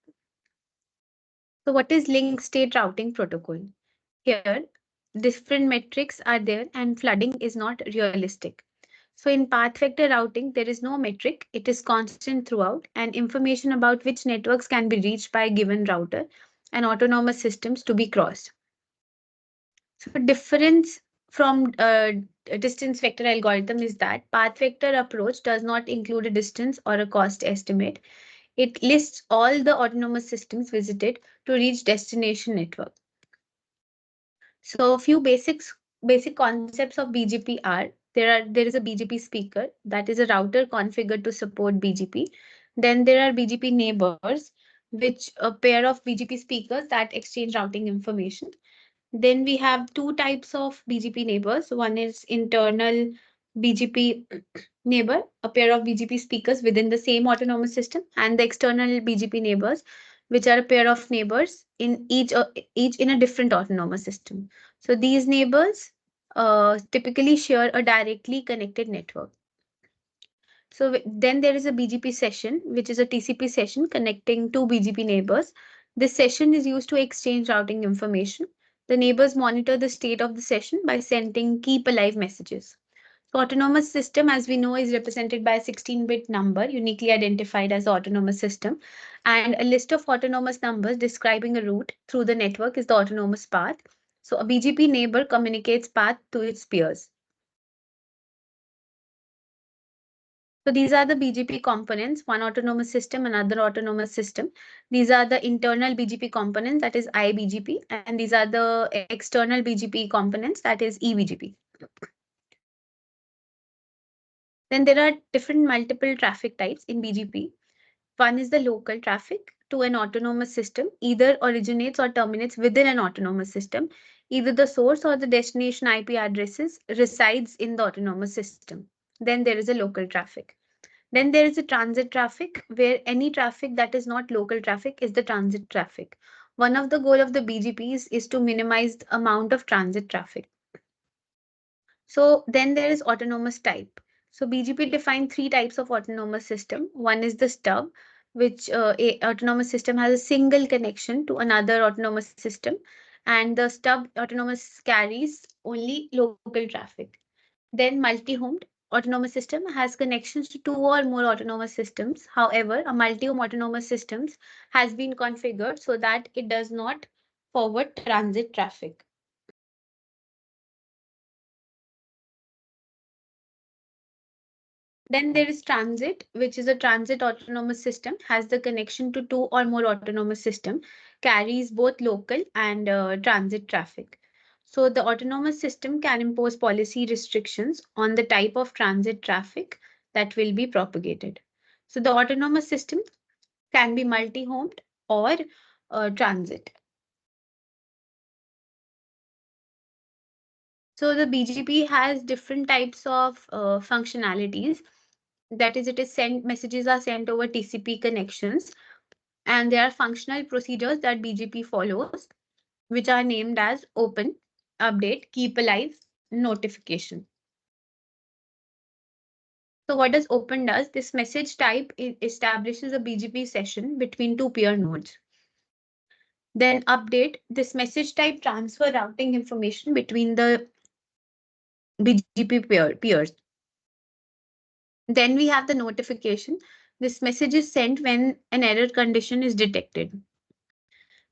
S1: So what is link state routing protocol? Here, different metrics are there and flooding is not realistic. So in path vector routing, there is no metric. It is constant throughout and information about which networks can be reached by a given router and autonomous systems to be crossed. So difference from distance vector algorithm is that path vector approach does not include a distance or a cost estimate. It lists all the autonomous systems visited to reach destination network. So a few basic concepts of BGP are there is a BGP speaker, that is a router configured to support BGP. Then there are BGP neighbors, which a pair of BGP speakers that exchange routing information. Then we have two types of BGP neighbors. One is internal BGP neighbor, a pair of BGP speakers within the same autonomous system, and the external BGP neighbors, which are a pair of neighbors in each in a different autonomous system. So these neighbors typically share a directly connected network. So then there is a BGP session, which is a TCP session connecting two BGP neighbors. This session is used to exchange routing information. The neighbors monitor the state of the session by sending keep alive messages. So autonomous system, as we know, is represented by a 16-bit number uniquely identified as the autonomous system. And a list of autonomous numbers describing a route through the network is the autonomous path. So a BGP neighbor communicates path to its peers. So these are the BGP components, one autonomous system, another autonomous system. These are the internal BGP components, that is iBGP, and these are the external BGP components, that is eBGP. Then there are different multiple traffic types in BGP. One is the local traffic to an autonomous system, either originates or terminates within an autonomous system. Either the source or the destination IP addresses resides in the autonomous system. Then there is a local traffic. Then there is a transit traffic where any traffic that is not local traffic is the transit traffic. One of the goal of the BGPs is to minimize the amount of transit traffic. So then there is autonomous type. So BGP defines three types of autonomous system. One is the stub, which a autonomous system has a single connection to another autonomous system, and the stub autonomous carries only local traffic. Then multi-homed autonomous system has connections to two or more autonomous systems. However, a multi-home autonomous systems has been configured so that it does not forward transit traffic. Then there is transit, which is a transit autonomous system, has the connection to two or more autonomous system, carries both local and transit traffic. So the autonomous system can impose policy restrictions on the type of transit traffic that will be propagated. So the autonomous system can be multi-homed or transit. So the BGP has different types of functionalities. That is, it is sent messages are sent over TCP connections, and there are functional procedures that BGP follows, which are named as open, update, keep alive, notification. So what does open does? This message type establishes a BGP session between two peer nodes. Then update, this message type transfer routing information between the BGP peers. Then we have the notification. This message is sent when an error condition is detected.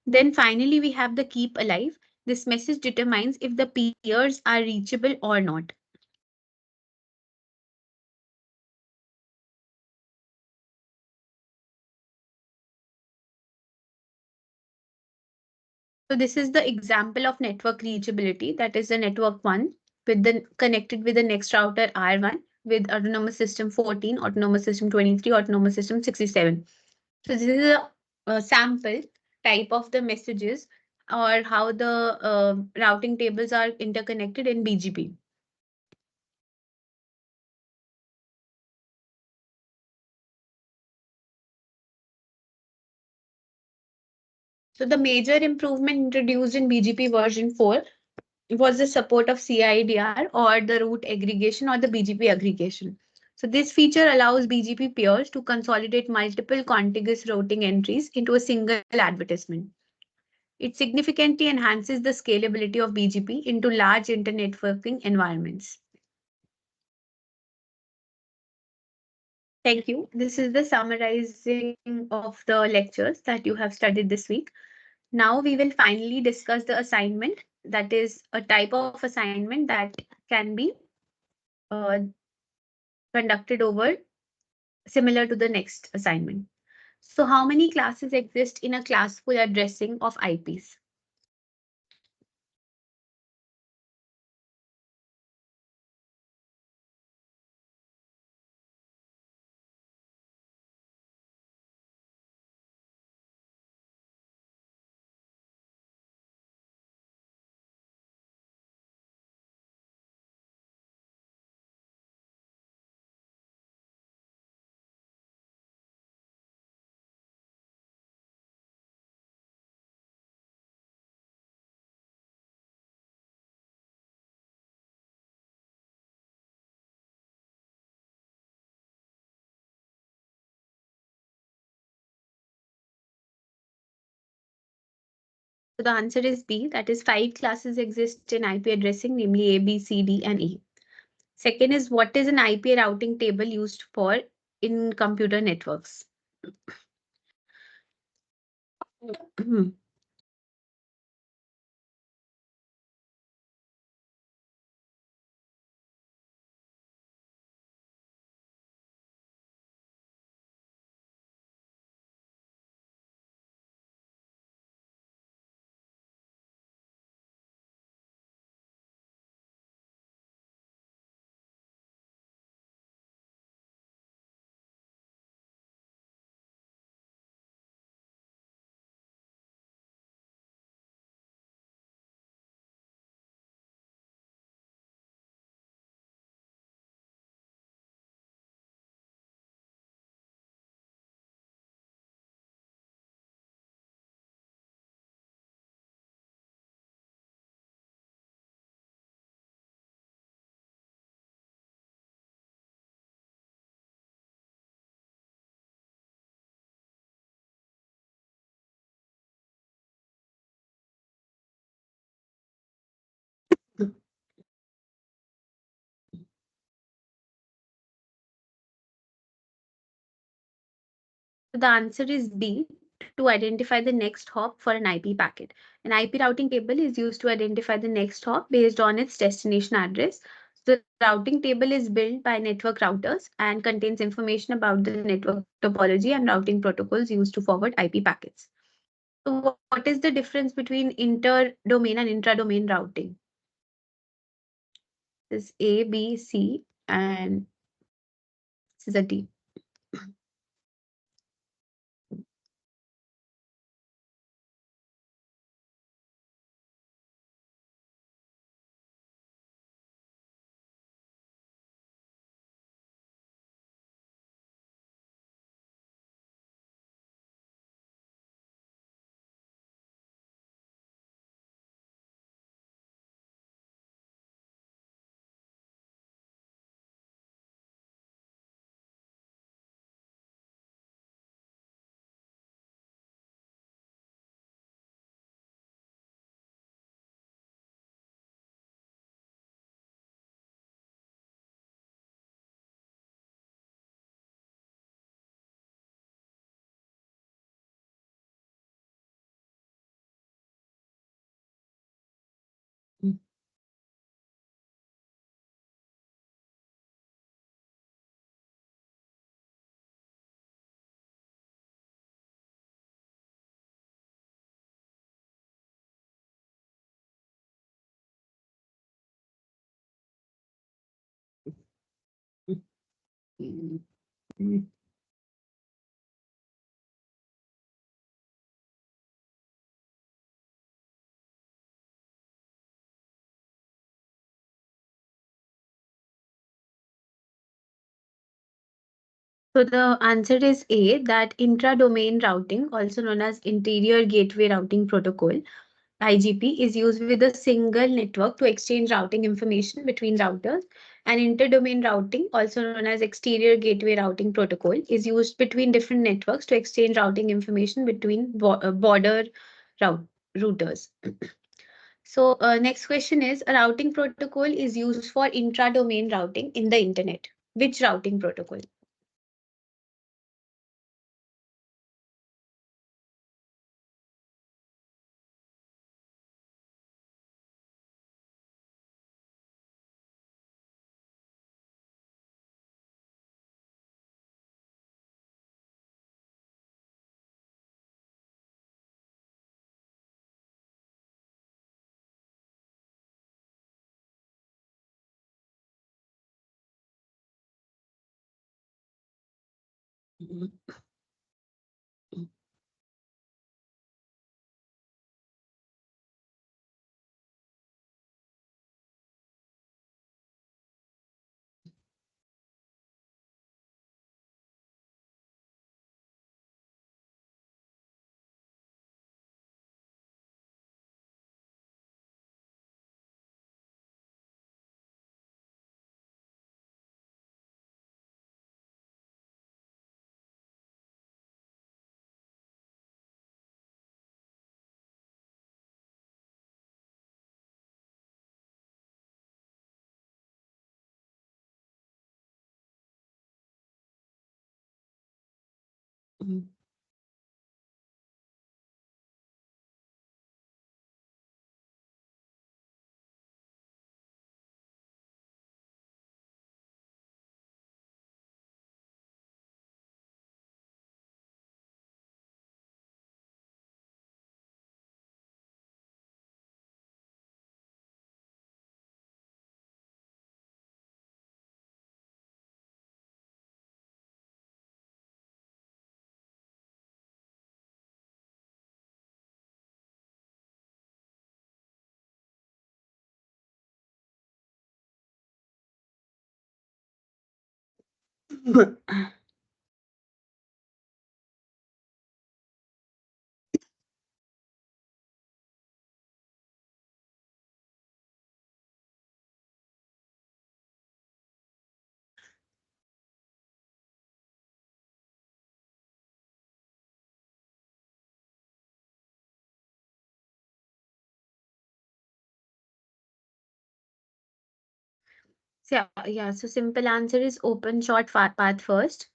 S1: Then finally, we have the keep alive. This message determines if the peers are reachable or not. So this is the example of network reachability. That is the network 1 with the connected with the next router R1 with autonomous system 14, autonomous system 23, autonomous system 67. So this is a sample type of the messages or how the routing tables are interconnected in BGP. So the major improvement introduced in BGP version 4 was the support of CIDR or the route aggregation or the BGP aggregation. So this feature allows BGP peers to consolidate multiple contiguous routing entries into a single advertisement. It significantly enhances the scalability of BGP into large internetworking environments. Thank you. This is the summarizing of the lectures that you have studied this week. Now we will finally discuss the assignment, that is a type of assignment that can be uh, conducted over similar to the next assignment. So how many classes exist in a classful addressing of IPs? So the answer is B. That is, five classes exist in IP addressing, namely A, B, C, D, and E. Second is, what is an IP routing table used for in computer networks? So the answer is B, to identify the next hop for an IP packet. An IP routing table is used to identify the next hop based on its destination address. So the routing table is built by network routers and contains information about the network topology and routing protocols used to forward IP packets. So what is the difference between inter-domain and intra-domain routing? This is A, B, C, and this is a D. So the answer is A, that intra-domain routing, also known as Interior Gateway Routing Protocol, IGP, is used with a single network to exchange routing information between routers. And inter-domain routing, also known as Exterior Gateway Routing Protocol, is used between different networks to exchange routing information between border routers. So next question is, a routing protocol is used for intra-domain routing in the internet. Which routing protocol? Mm. So, yeah, so simple answer is open short path first,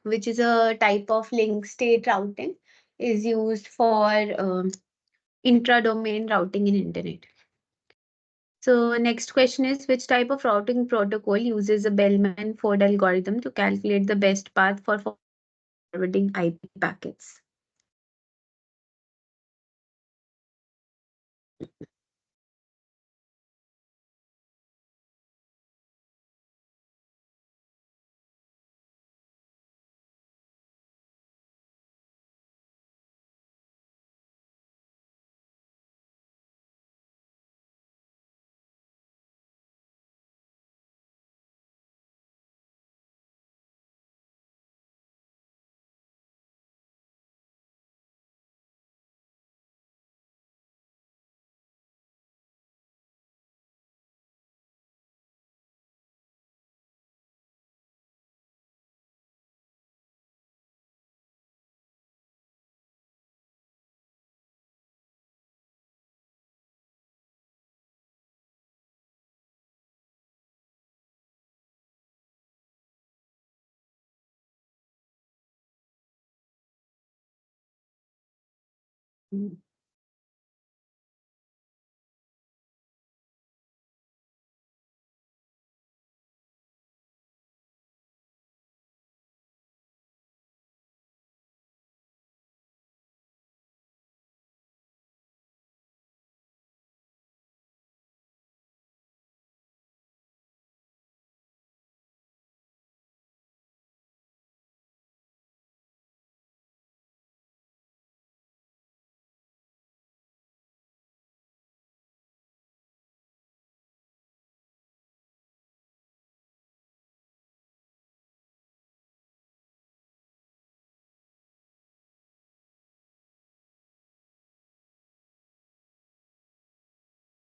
S1: which is a type of link state routing, is used for intra-domain routing in internet. So next question is, which type of routing protocol uses a Bellman-Ford algorithm to calculate the best path for forwarding IP packets? Mm.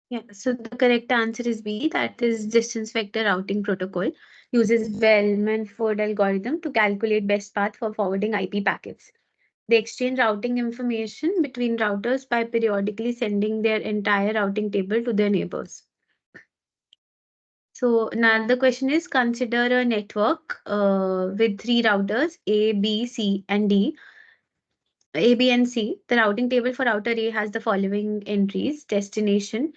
S1: Yeah, so the correct answer is B, that is distance vector routing protocol uses Bellman-Ford algorithm to calculate best path for forwarding IP packets. They exchange routing information between routers by periodically sending their entire routing table to their neighbors. So now the question is, consider a network with three routers A, B, C, and D. A, B, and C. The routing table for router A has the following entries: destination,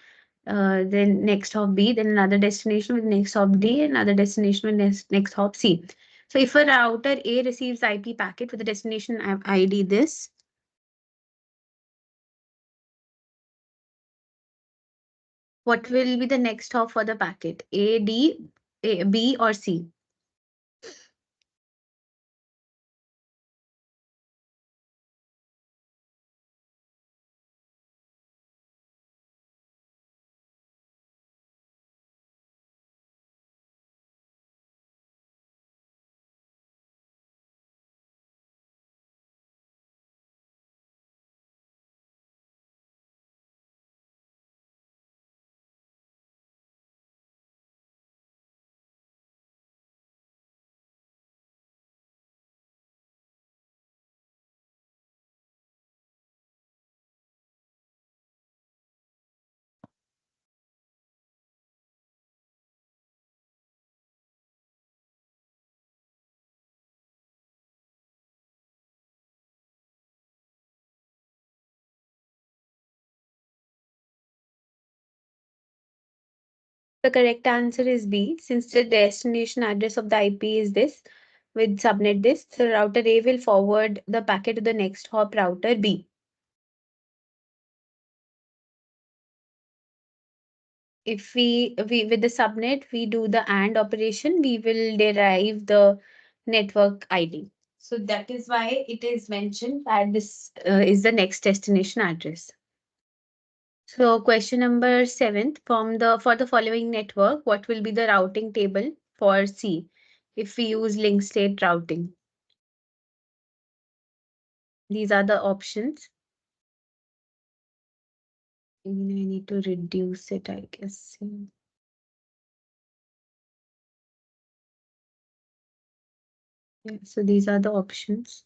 S1: then next hop B, then another destination with next hop D, another destination with next hop C. So if a router A receives IP packet with the destination ID this, what will be the next hop for the packet? A, D, A, B, or C? The correct answer is B. Since the destination address of the IP is this, with subnet this, the router A will forward the packet to the next hop router B. If we with the subnet we do the AND operation, we will derive the network ID. So that is why it is mentioned that this is the next destination address. So question number 7, from the for the following network, what will be the routing table for C if we use link state routing? These are the options. I need to reduce it, I guess. Yeah, so these are the options.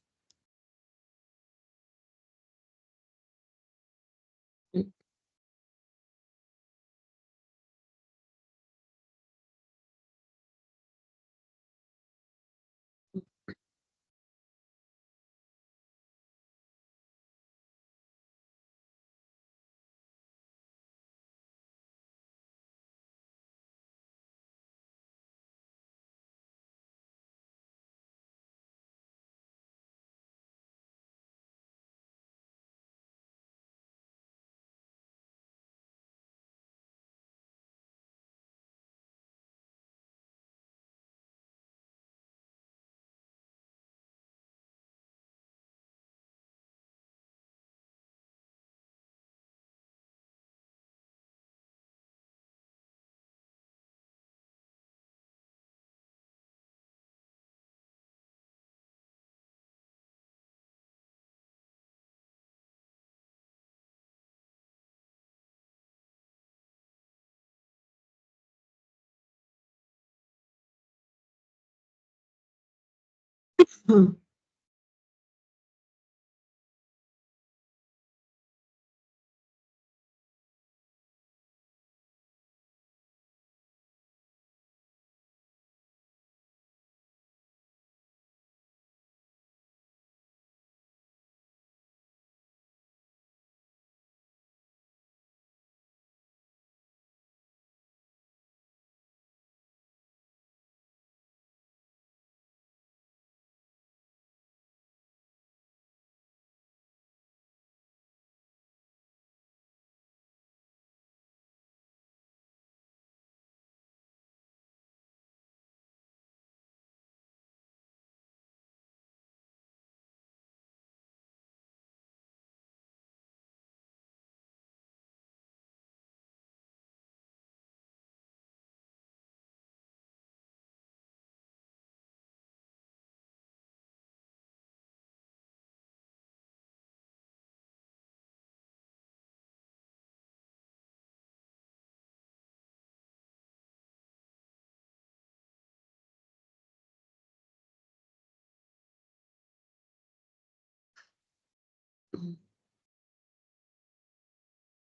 S1: Hmm.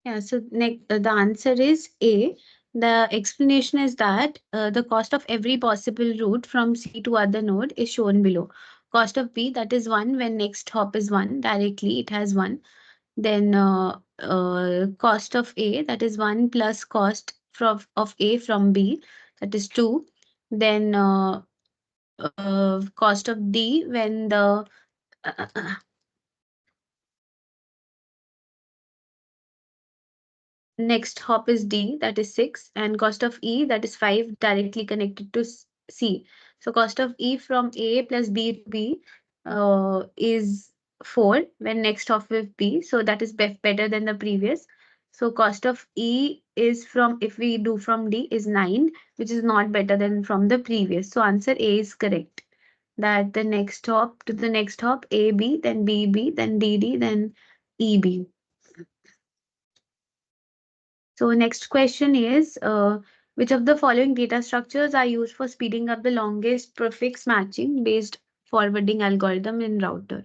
S1: Yeah, so the answer is A. The explanation is that the cost of every possible route from C to other node is shown below. Cost of B, that is 1 when next hop is 1, directly it has 1. Then cost of A, that is 1 plus cost of A from B, that is 2. Then cost of D when the next hop is D, that is 6, and cost of E, that is 5, directly connected to C. So cost of E from A plus B to B is 4 when next hop with B. So that is better than the previous. So cost of E is from, if we do from D, is 9, which is not better than from the previous. So answer A is correct. That the next hop to the next hop, AB, then BB, then DD, then EB. So next question is, which of the following data structures are used for speeding up the longest prefix matching based forwarding algorithm in router?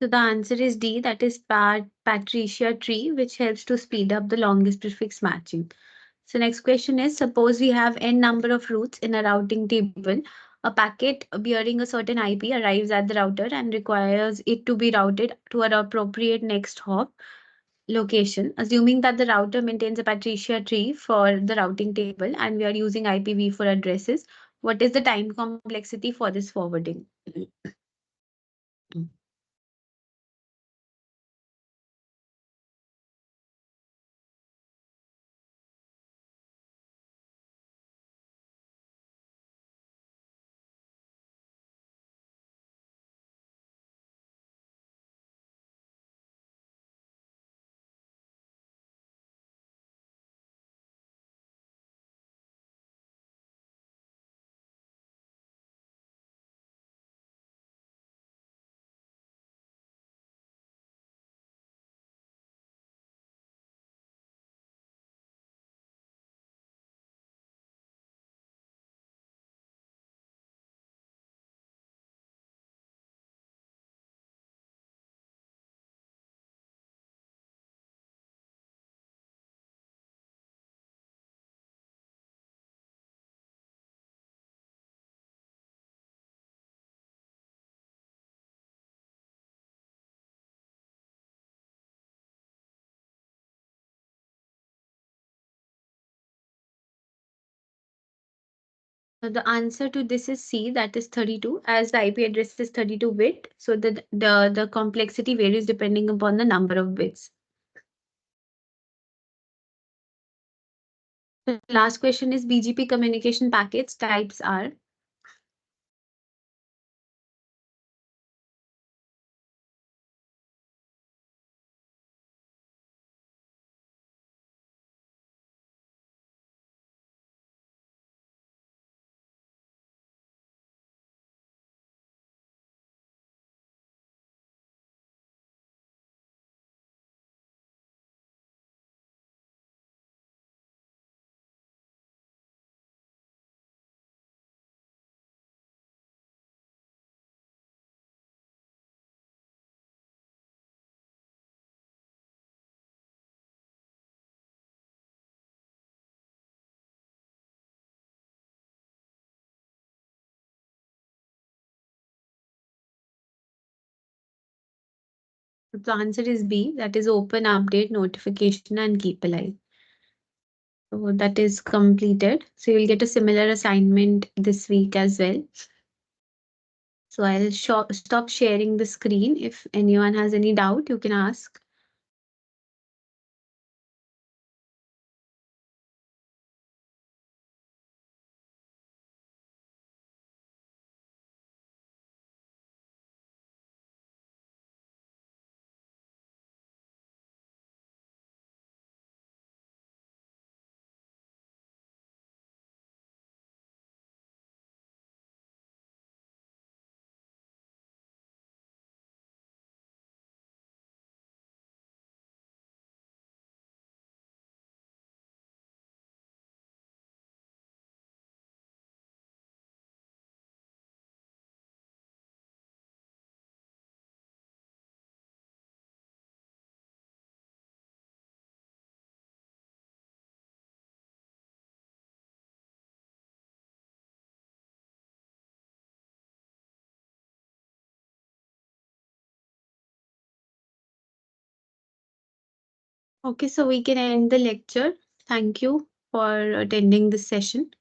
S1: So the answer is D, that is Patricia tree, which helps to speed up the longest prefix matching. So next question is, suppose we have n number of routes in a routing table. A packet bearing a certain IP arrives at the router and requires it to be routed to an appropriate next hop location. Assuming that the router maintains a Patricia tree for the routing table and we are using IPv4 for addresses, what is the time complexity for this forwarding? The answer to this is C, that is 32, as the IP address is 32 bit. So the complexity varies depending upon the number of bits. The last question is BGP communication packets types are. The answer is B, that is open, update, notification, and keep alive. So that is completed. So you'll get a similar assignment this week as well. So I'll stop sharing the screen. If anyone has any doubt, you can ask. Okay, so we can end the lecture. Thank you for attending this session.